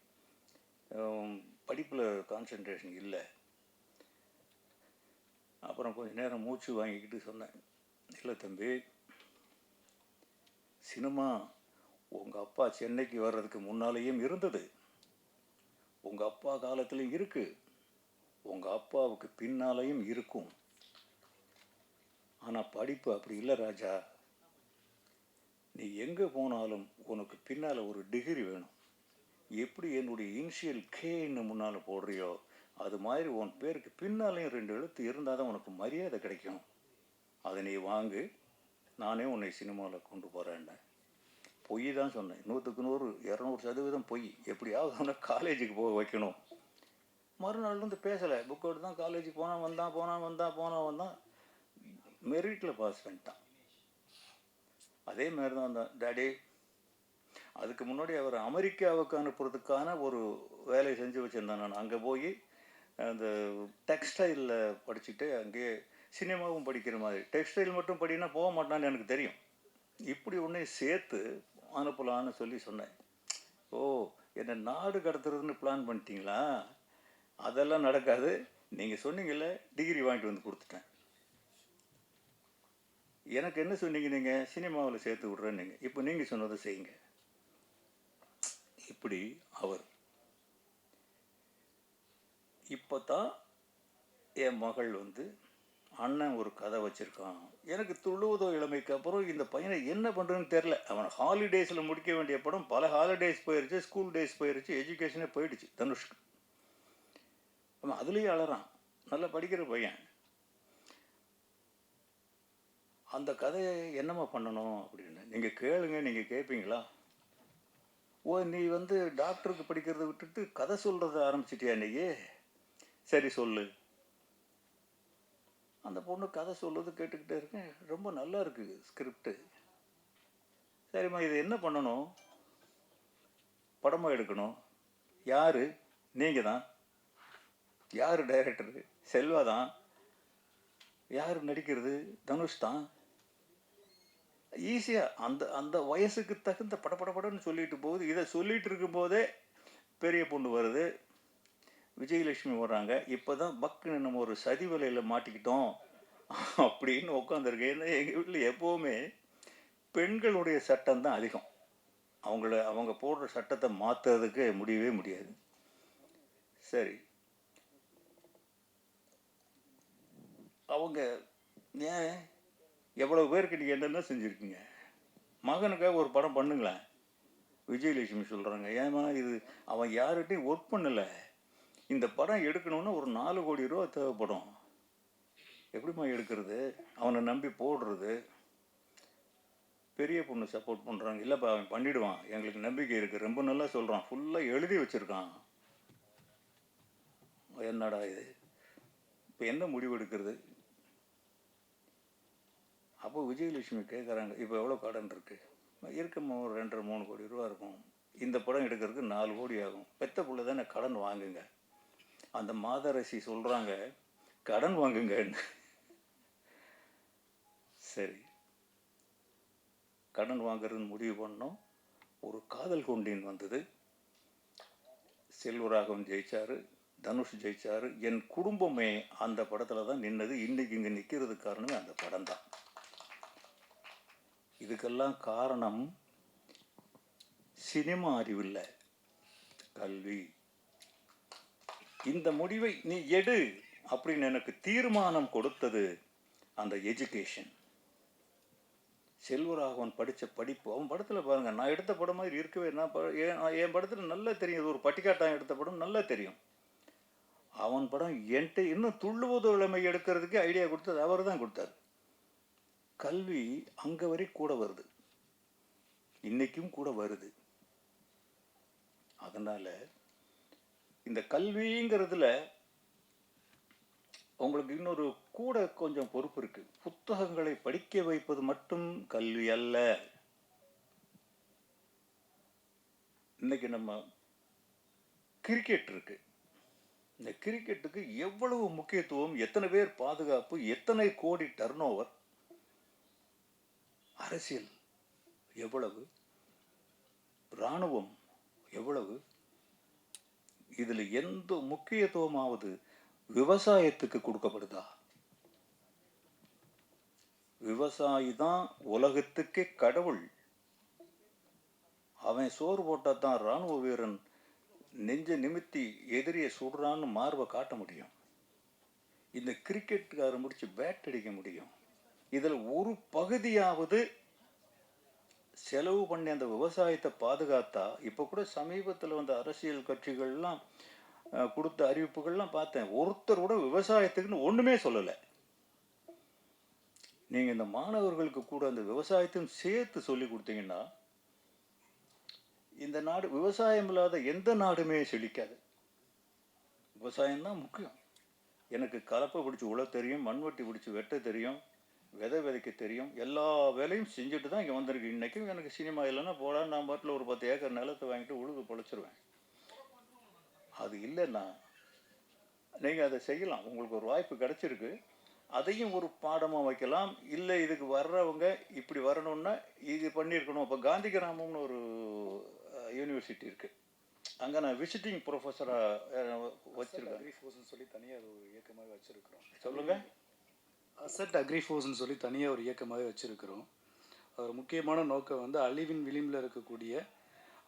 படிப்பில் கான்சன்ட்ரேஷன் இல்லை. அப்புறம் கொஞ்சம் நேரம் மூச்சு வாங்கிக்கிட்டு சொன்னேன், இல்லை தம்பி, சினிமா உங்கள் அப்பா சென்னைக்கு வர்றதுக்கு முன்னாலேயும் இருந்தது, உங்கள் அப்பா காலத்துலையும் இருக்குது, உங்கள் அப்பாவுக்கு பின்னாலையும் இருக்கும். ஆனால் படிப்பு அப்படி இல்லை ராஜா. நீ எங்கே போனாலும் உனக்கு பின்னால் ஒரு டிகிரி வேணும். எப்படி என்னுடைய இனிஷியல் கேன்னு முன்னால் போடுறியோ அது மாதிரி உன் பேருக்கு பின்னாலையும் 2 எழுத்து இருந்தால் தான் உனக்கு மரியாதை கிடைக்கும். அதை நீ வாங்கு, நானே உன்னை சினிமாவில் கொண்டு போகிறேன்ன. பொய் தான் சொன்னேன், 100க்கு 100 200% பொய். எப்படியாவது அவனை காலேஜுக்கு போக வைக்கணும். மறுநாள் வந்து பேசலை, புக்கோடு தான் காலேஜுக்கு வந்தான். மெரிட்டில் பாஸ் பண்ணிட்டான். அதே மாதிரி தான் வந்தான். டாடி, அதுக்கு முன்னாடி அவர் அமெரிக்காவுக்கு அனுப்புறதுக்கான ஒரு வேலையை செஞ்சு வச்சுருந்தேன் நான். அங்கே போய் அந்த டெக்ஸ்டைலில் படிச்சுட்டு அங்கேயே சினிமாவும் படிக்கிற மாதிரி. டெக்ஸ்டைல் மட்டும் படினா போக மாட்டான்னு எனக்கு தெரியும். இப்படி ஒன்றே சேர்த்து அனுப்பலான்னு சொல்லி சொன்னேன். ஓ, என்னை நாடு கடத்துறதுன்னு பிளான் பண்ணிட்டீங்களா? அதெல்லாம் நடக்காது, நீங்கள் சொன்னீங்கல்ல, டிகிரி வாங்கிட்டு வந்து கொடுத்துட்டேன். எனக்கு என்ன சொன்னீங்க? நீங்கள் சினிமாவில் சேர்த்து விட்றேன்னு. இப்போ நீங்கள் சொன்னதை செய்யுங்க. இப்படி அவர். இப்போ தான் என் மகள் வந்து, அண்ணன் ஒரு கதை வச்சுருக்கான். எனக்கு துள்ளுவதோ இளமைக்கு அப்புறம் இந்த பையனை என்ன பண்ணுறதுன்னு தெரில. அவன் ஹாலிடேஸில் முடிக்க வேண்டிய படம் பல ஹாலிடேஸ் போயிடுச்சு, ஸ்கூல் டேஸ் போயிடுச்சு, எஜுகேஷனே போயிடுச்சு தனுஷ்க்கு. அவன் அதுலேயே அழறான். நல்லா படிக்கிற பையன். அந்த கதையை என்னம்மா பண்ணணும் அப்படின்னு. நீங்கள் கேளுங்க, நீங்கள் கேட்பீங்களா? ஓ, நீ வந்து டாக்டருக்கு படிக்கிறத விட்டுட்டு கதை சொல்கிறத ஆரம்பிச்சிட்டியா நீயே? சரி சொல்லு. அந்த பொண்ணு கதை சொல்லுறது கேட்டுக்கிட்டே இருக்கேன். ரொம்ப நல்லா இருக்குது ஸ்கிரிப்டு. சரிம்மா, இது என்ன பண்ணணும்? படமாக எடுக்கணும். யார்? நீங்கள் தான். யார் டைரக்டரு? செல்வா தான். யார் நடிக்கிறது? தனுஷ் தான். ஈஸியாக அந்த அந்த வயசுக்கு தகுந்த படப்படன்னு சொல்லிட்டு போகுது. இதை சொல்லிட்டு இருக்கும்போதே பெரிய பொண்ணு வருது, விஜயலட்சுமி வர்றாங்க. இப்போ தான் பக்குன்னு நம்ம ஒரு சதி வலையில் மாட்டிக்கிட்டோம் அப்படின்னு உட்காந்துருக்கு. ஏன்னா எங்கள் வீட்டில் எப்போவுமே பெண்களுடைய சட்டம் தான் அதிகம். அவங்க போடுற சட்டத்தை மாற்றுறதுக்கு முடியவே முடியாது. சரி, அவங்க ஏன் எவ்வளோ பேருக்கு நீங்கள் என்னென்ன செஞ்சுருக்கீங்க? மகனுக்காக ஒரு படம் பண்ணுங்களேன். விஜயலட்சுமி சொல்கிறாங்க, ஏமா இது அவன் யார்கிட்டையும் ஒர்க் பண்ணலை, இந்த படம் எடுக்கணும்னா ஒரு 4 கோடி ரூபா தேவைப்படும், எப்படிம்மா எடுக்கிறது, அவனை நம்பி போடுறது? பெரிய பொண்ணு சப்போர்ட் பண்ணுறாங்க, இல்லைப்பா அவன் பண்ணிவிடுவான், எங்களுக்கு நம்பிக்கை இருக்குது, ரொம்ப நல்லா சொல்கிறான், ஃபுல்லாக எழுதி வச்சுருக்கான். என்னடா இது, இப்போ என்ன முடிவு எடுக்கிறது? அப்போ விஜயலட்சுமி கேட்குறாங்க, இப்போ எவ்வளோ கடன் இருக்குது? இருக்கம்மா ஒரு 2.5-3 கோடி ரூபா இருக்கும். இந்த படம் எடுக்கிறதுக்கு 4 கோடி ஆகும். பெத்த பிள்ளை தானே, கடன் வாங்குங்க. அந்த மாதரசி சொல்கிறாங்க, கடன் வாங்குங்கன்னு. சரி, கடன் வாங்குறதுன்னு முடிவு பண்ணோம். ஒரு காதல் கொண்டேன் வந்தது. செல்வராகவன் ஜெயிச்சாரு, தனுஷ் ஜெயிச்சாரு. என் குடும்பமே அந்த படத்தில் தான் நின்னது. இன்னைக்கு இங்கே நிற்கிறதுக்கு காரணமே அந்த படம் தான். இதுக்கெல்லாம் காரணம் சினிமா அறிவில்லை, கல்வி. இந்த முடிவை நீ எடு அப்படின்னு எனக்கு தீர்மானம் கொடுத்தது அந்த எஜுகேஷன். செல்வராகவன் படித்த படிப்பு, அவன் படத்தில் பாருங்கள், நான் எடுத்த படம் மாதிரி இருக்கவே. என் படத்தில் நல்லா தெரியும், இது ஒரு பட்டிக்காட்டான் எடுத்த படம், நல்லா தெரியும். அவன் படம் என்கிட்ட இன்னும் துள்ளுவது இளமை எடுக்கிறதுக்கு ஐடியா கொடுத்தது அவர் தான் கொடுத்தார். கல்வி அங்கே வரை கூட வருது, இன்னைக்கும் கூட வருது. அதனால் இந்த கல்விங்கிறதுல உங்களுக்கு இன்னொரு கூட கொஞ்சம் பொறுப்பு இருக்கு. புத்தகங்களை படிக்க வைப்பது மட்டும் கல்வி அல்ல. இன்னைக்கு நம்ம கிரிக்கெட் இருக்கு, இந்த கிரிக்கெட்டுக்கு எவ்வளவு முக்கியத்துவம், எத்தனை பேர் பாதுகாப்பு, எத்தனை கோடி டர்ன் ஓவர், அரசியல் எவ்வளவு, இராணுவம் எவ்வளவு, இதுல எந்த முக்கியத்துவமாவது விவசாயத்துக்கு கொடுக்கப்படுதா? விவசாயி தான் உலகத்துக்கே கடவுள். அவன் சோறு போட்டா தான் இராணுவ வீரன் நெஞ்ச நிமித்தி எதிரியை சுடுறான்னு மார்பை காட்ட முடியும். இந்த கிரிக்கெட்டுக்கார முடிச்சு பேட் அடிக்க முடியும். இதில் ஒரு பகுதியாவது செலவு பண்ணி அந்த விவசாயத்தை பாதுகாத்தா. இப்போ கூட சமீபத்தில் வந்த அரசியல் கட்சிகள்லாம் கொடுத்த அறிவிப்புகள்லாம் பார்த்தேன். ஒருத்தர் கூட விவசாயத்துக்குன்னு ஒன்றுமே சொல்லலை. நீங்கள் இந்த மாணவர்களுக்கு கூட அந்த விவசாயத்தையும் சேர்த்து சொல்லி கொடுத்தீங்கன்னா இந்த நாடு, விவசாயம் இல்லாத எந்த நாடுமே செழிக்காது. விவசாயம்தான் முக்கியம். எனக்கு கலப்பை பிடிச்சி உழ தெரியும், மண்வெட்டி பிடிச்சி வெட்ட தெரியும், விதைக்க தெரியும், எல்லா வேலையும் செஞ்சுட்டு தான் இங்கே வந்திருக்கு. இன்றைக்கும் எனக்கு சினிமா இல்லைன்னா போடா, நான் பாட்டில் ஒரு 10 ஏக்கர் நிலத்தை வாங்கிட்டு உழுது பொழைச்சிருவேன். அது இல்லைன்னா நீங்கள் அதை செய்யலாம், உங்களுக்கு ஒரு வாய்ப்பு கிடச்சிருக்கு, அதையும் ஒரு பாடமாக வைக்கலாம். இல்லை இதுக்கு வர்றவங்க இப்படி வரணும்னா இது பண்ணியிருக்கணும். இப்போ காந்தி கிராமம்னு ஒரு யூனிவர்சிட்டி இருக்குது, அங்கே நான் விசிட்டிங் ப்ரொஃபஸராக வச்சுருக்கேன். அக்ரி ஃபோர்ஸ்னு சொல்லி தனியாக ஒரு இயக்கமாக வச்சுருக்கிறோம். சொல்லுங்கள். அசட் அக்ரி ஃபோர்ஸ்னு சொல்லி தனியாக ஒரு இயக்கமாக வச்சுருக்கிறோம். ஒரு முக்கியமான நோக்கம் வந்து அழிவின் விளிம்பில் இருக்கக்கூடிய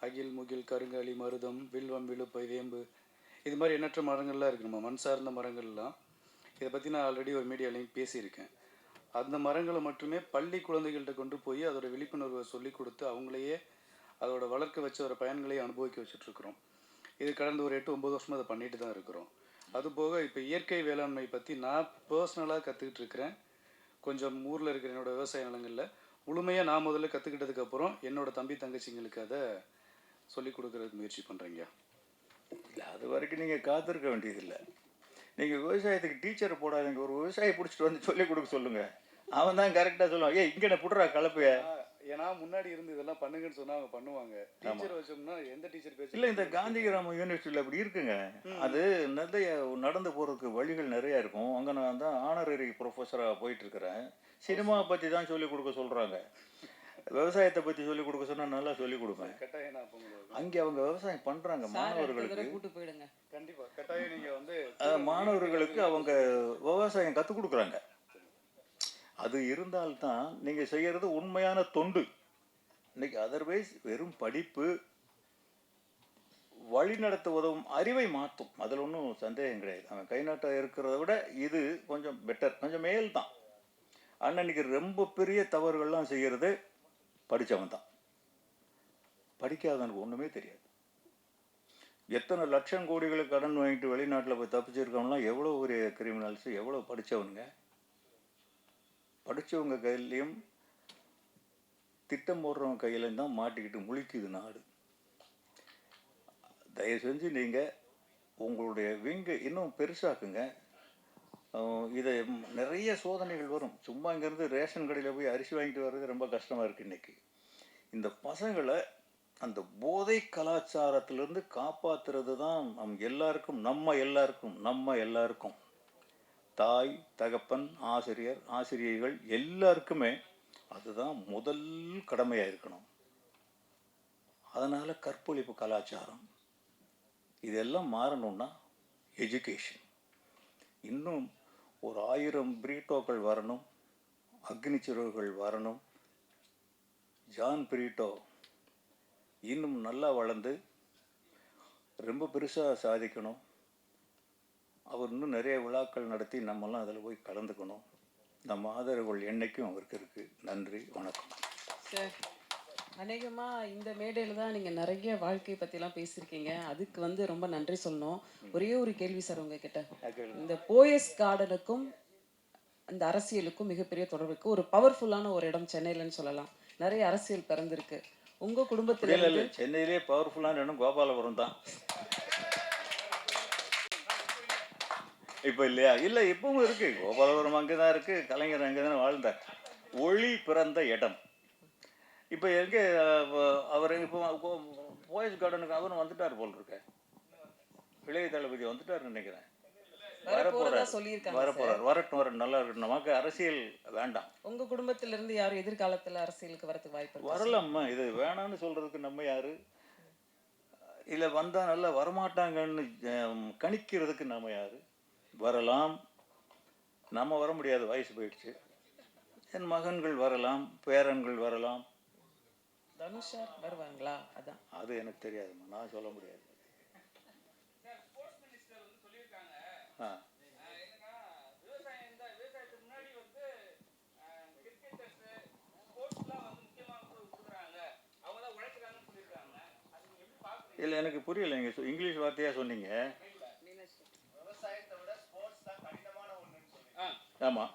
அகில், முகில், கருங்காலி, மருதம், வில்வம், விழுப்பை, வேம்பு, இது மாதிரி எண்ணற்ற மரங்கள்லாம் இருக்குது, நம்ம மண் சார்ந்த மரங்கள்லாம். இதை பற்றி நான் ஆல்ரெடி ஒரு மீடியாலையும் பேசியிருக்கேன். அந்த மரங்களை மட்டுமே பள்ளி குழந்தைகள்கிட்ட கொண்டு போய் அதோட விழிப்புணர்வை சொல்லி கொடுத்து அவங்களையே அதோட வளர்க்க வச்ச ஒரு பயன்களையும் அனுபவிக்க வச்சுட்ருக்குறோம். இது கடந்த ஒரு 8-9 வருஷமாக அதை பண்ணிட்டு தான் இருக்கிறோம். அதுபோக இப்போ இயற்கை வேளாண்மை பற்றி நான் பர்சனலாக கற்றுக்கிட்டு இருக்கிறேன். கொஞ்சம் ஊரில் இருக்கிற என்னோடய விவசாய நிலங்களில் முழுமையாக நான் முதல்ல கற்றுக்கிட்டதுக்கப்புறம் என்னோடய தம்பி தங்கச்சிங்களுக்கு அதை சொல்லிக் கொடுக்குறதுக்கு முயற்சி பண்ணுறேங்க. இல்லை, அது வரைக்கும் நீங்கள் காத்திருக்க வேண்டியதில்லை. நீங்கள் விவசாயத்துக்கு டீச்சரை போடாதீங்க, ஒரு விவசாயி பிடிச்சிட்டு வந்து சொல்லிக் கொடுக்க சொல்லுங்கள். அவன் தான் கரெக்டாக சொல்லுவான். இங்கே புடுறா கலப்பைய. ஏன்னா முன்னாடி இருந்து இதெல்லாம் பண்ணுங்கன்னு சொன்னால் அவங்க பண்ணுவாங்க. டீச்சர் வச்சோம்னா எந்த டீச்சர் பேச இல்லை, இந்த காந்தி கிராம யூனிவர்சிட்டியில் அப்படி இருக்குங்க. அது நிறைய நடந்து போகிறதுக்கு வழிகள் நிறையா இருக்கும். அங்கே நான் தான் ஆனரரி ப்ரொஃபஸராக போயிட்டுருக்கிறேன். சினிமா பற்றி தான் சொல்லிக் கொடுக்க சொல்கிறாங்க. விவசாயத்தை பற்றி சொல்லிக் கொடுக்க சொன்னால் நல்லா சொல்லிக் கொடுப்பேன். கட்டாயம் அங்கே அவங்க விவசாயம் பண்ணுறாங்க. மாணவர்களுக்கு கூட்டு போயிடுங்க. கண்டிப்பாக கட்டாயம் நீங்கள் வந்து மாணவர்களுக்கு அவங்க விவசாயம் கற்றுக் கொடுக்குறாங்க. அது இருந்தால்தான் நீங்கள் செய்கிறது உண்மையான தொண்டு. இன்னைக்கு அதர்வைஸ் வெறும் படிப்பு வழி நடத்த உதவும், அறிவை மாற்றும். அதில் ஒன்றும் சந்தேகம் கிடையாது. அவன் கை நாட்டாக இருக்கிறத விட இது கொஞ்சம் பெட்டர், கொஞ்சம் மேல் தான். அன்னைக்கு ரொம்ப பெரிய தவறுகள்லாம் செய்கிறது படித்தவன் தான். படிக்காதவனுக்கு ஒன்றுமே தெரியாது. எத்தனை லட்சம் கோடிகளுக்கு கடன் வாங்கிட்டு வெளிநாட்டில் போய் தப்பிச்சிருக்கவங்களாம் எவ்வளோ ஒரு கிரிமினல்ஸு, எவ்வளோ படித்தவனுங்க. படித்தவங்க கையிலையும் திட்டம் போடுறவங்க கையிலையும் தான் மாட்டிக்கிட்டு முழிக்குது நாடு. தயவு செஞ்சு நீங்கள் உங்களுடைய விங்கை இன்னும் பெருசாக்குங்க. இதை நிறைய சோதனைகள் வரும். சும்மா இங்கேருந்து ரேஷன் கடையில் போய் அரிசி வாங்கிட்டு வர்றது ரொம்ப கஷ்டமாக இருக்குது இன்றைக்கி. இந்த பசங்களை அந்த போதை கலாச்சாரத்திலிருந்து காப்பாற்றுறது தான் நம்ம எல்லாருக்கும் தாய் தகப்பன் ஆசிரியர் ஆசிரியைகள் எல்லாருக்குமே அதுதான் முதல் கடமையாக இருக்கணும். அதனால் கற்பொழிப்பு கலாச்சாரம் இதெல்லாம் மாறணும்னா எஜுகேஷன். இன்னும் ஒரு 1000 பிரீட்டோக்கள் வரணும், அக்னி சிறுவர்கள் வரணும். ஜான் பிரீட்டோ இன்னும் நல்லா வளர்ந்து ரொம்ப பெருசாக சாதிக்கணும். அவர் இன்னும் நிறைய விழாக்கள் நடத்தி நம்மெல்லாம் அதில் போய் கலந்துக்கணும். நம்ம ஆதரவுகள் என்றைக்கும் அவருக்கு இருக்குது. நன்றி, வணக்கம். சார், அநேகமாக இந்த மேடையில் தான் நீங்கள் நிறைய வாழ்க்கை பற்றிலாம் பேசியிருக்கீங்க. அதுக்கு ரொம்ப நன்றி சொல்லணும். ஒரே ஒரு கேள்வி சார் உங்ககிட்ட. இந்த போயஸ் கார்டனுக்கும் இந்த அரசியலுக்கும் மிகப்பெரிய தொடர்பு இருக்குது. ஒரு பவர்ஃபுல்லான ஒரு இடம் சென்னையிலன்னு சொல்லலாம். நிறைய அரசியல் பிறந்திருக்கு. உங்கள் குடும்பத்தில் இல்லை, சென்னையிலே பவர்ஃபுல்லான இடம் கோபாலபுரம் தான். இப்போ இல்லையா? இல்லை, இப்பவும் இருக்குது. கோபாலபுரம் அங்கே தான் இருக்குது. கலைஞர் அங்கே தானே வாழ்ந்தார். ஒளி பிறந்த இடம். இப்போ எங்கே அவர் இப்போ போயஸ் கார்டனுக்கு அவரும் வந்துட்டார் போல் இருக்க. இளைய தளபதி வந்துட்டாருன்னு நினைக்கிறேன். வரப்போறார். வரட்டும், நல்லா இருக்கட்டும். நமக்கு அரசியல் வேண்டாம். உங்க குடும்பத்திலிருந்து யாரும் எதிர்காலத்தில் அரசியலுக்கு வரதுக்கு வாய்ப்பு வரலாமா? இது வேணான்னு சொல்றதுக்கு நம்ம யாரு? இல்லை வந்தால் நல்லா வரமாட்டாங்கன்னு கணிக்கிறதுக்கு நம்ம யாரு? வரலாம், நம்ம வர முடியாது, வயசு போயிடுச்சு. என் மகன்கள் வரலாம், பேரன்கள் வரலாம். தனுஷா வருவாங்களா? அதான் அது எனக்கு தெரியாதுமா, நான் சொல்ல முடியாது. இல்லை, எனக்கு புரியல. நீங்கள் இங்கிலீஷ் வார்த்தையாக சொன்னீங்க. ஆமாம்.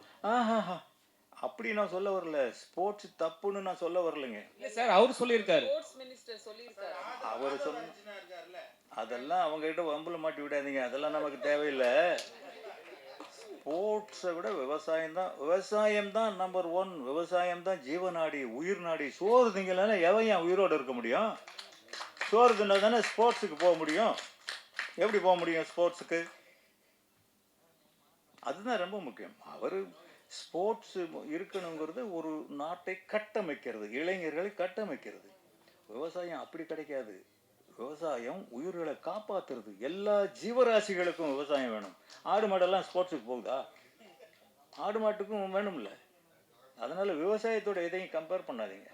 அப்படி நான் சொல்ல வரல. ஸ்போர்ட்ஸ் தப்புன்னு நான் சொல்ல வரலைங்க. சார், அவர் சொல்லியிருக்காரு. அவர் சொன்ன அதெல்லாம் அவங்ககிட்ட வம்புல மாட்டி விடாதீங்க. அதெல்லாம் நமக்கு தேவையில்லை. ஸ்போர்ட்ஸை விட விவசாயம் தான் நம்பர் 1. விவசாயம் தான் ஜீவநாடி, உயிர் நாடி. சோறு திங்கலன்னா எவன் ஏன் உயிரோடு இருக்க முடியும்? சோறு தின்னா தானே ஸ்போர்ட்ஸுக்கு போக முடியும். எப்படி போக முடியும் ஸ்போர்ட்ஸுக்கு? அதுதான் ரொம்ப முக்கியம். அவர் ஸ்போர்ட்ஸ் இருக்கணுங்கிறது ஒரு நாட்டை கட்டமைக்கிறது, இளைஞர்களை கட்டமைக்கிறது. விவசாயம் அப்படி கிடைக்காது. விவசாயம் உயிர்களை காப்பாற்றுறது. எல்லா ஜீவராசிகளுக்கும் விவசாயம் வேணும். ஆடு மாடெல்லாம் ஸ்போர்ட்ஸுக்கு போகுதா? ஆடு மாட்டுக்கும் வேணும்ல. அதனால் விவசாயத்தோட எதையும் கம்பேர் பண்ணாதீங்க.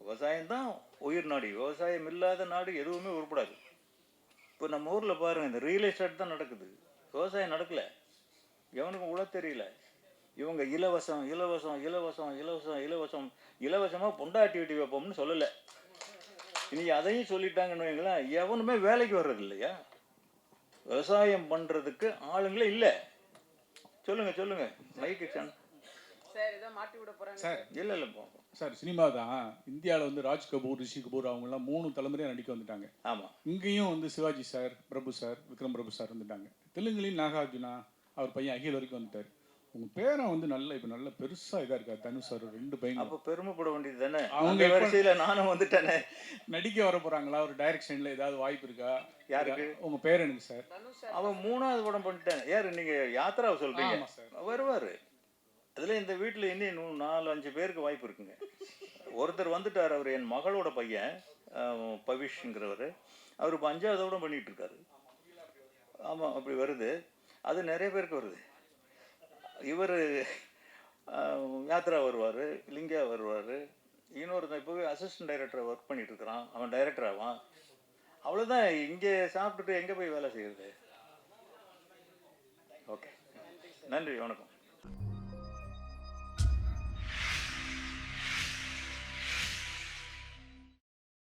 விவசாயம்தான் உயிர் நாடி. விவசாயம் இல்லாத நாடு எதுவுமே உருப்படாது. இப்போ நம்ம ஊரில் பாருங்கள், இந்த ரியல் எஸ்டேட் தான் நடக்குது, விவசாயம் நடக்கலை. எவனுக்கும் உள்ள தெரியல. இவங்க இலவசமாக பொண்டாட்டி வெட்டி வைப்போம்னு சொல்லலை. இன்னைக்கு அதையும் சொல்லிட்டாங்கன்னு வைங்களேன். எவனுமே வேலைக்கு வர்றது இல்லையா? விவசாயம் பண்ணுறதுக்கு ஆளுங்களே இல்லை. சொல்லுங்க மைக்கு சார் ஏதோ மாட்டி விட போறாங்க சார் இல்லை இல்லை சார் சினிமா தான் இந்தியாவில் வந்து ராஜ் கபூர், ரிஷி கபூர் அவங்கெல்லாம் 3 தலைமுறையாக நடிக்க வந்துட்டாங்க. ஆமாம். இங்கேயும் வந்து சிவாஜி சார், பிரபு சார், விக்ரம் பிரபு சார் வந்துட்டாங்க. தெலுங்குலையும் நாகார்ஜுனா, அவர் பையன் அகில் வரைக்கும் வந்துட்டார். உங்கள் பேரன் வந்து இப்போ நல்ல பெருசாக இதாக இருக்கா தனுஷ் சார் 2 பையன். அப்போ பெருமைப்பட வேண்டியது தானே, அவங்க அவங்க வரிசையில் நானும் வந்துட்டேனே. நடிக்க வர போகிறாங்களா? ஒரு டைரக்ஷனில் ஏதாவது வாய்ப்பு இருக்கா? யாருக்கு? உங்கள் பேரனுக்கு சார். அவன் 3வது படம் பண்ணிட்டேன். யார் நீங்கள் யாத்திராவை சொல்கிறீங்க? ஆமாம் சார். வருவார். அதில் இந்த வீட்டில் இன்னும் 4-5 பேருக்கு வாய்ப்பு இருக்குங்க. ஒருத்தர் வந்துட்டார், அவர் என் மகளோட பையன் பவிஷ்ங்கிறவர். அவர் இப்போ 5வது படம் பண்ணிகிட்டு இருக்காரு. ஆமாம், அப்படி வருது. அது நிறைய பேருக்கு வருது. இவர் யாத்ரா வருவார், லிங்கா வருவார். இன்னொருத்தன் இப்போவே அசிஸ்டன்ட் டைரக்டரை ஒர்க் பண்ணிட்டு இருக்கிறான், அவன் டைரக்டர் ஆவான். அவ்வளோதான். இங்கே சாப்பிட்டுட்டு எங்கே போய் வேலை செய்கிறது? ஓகே, நன்றி, வணக்கம்.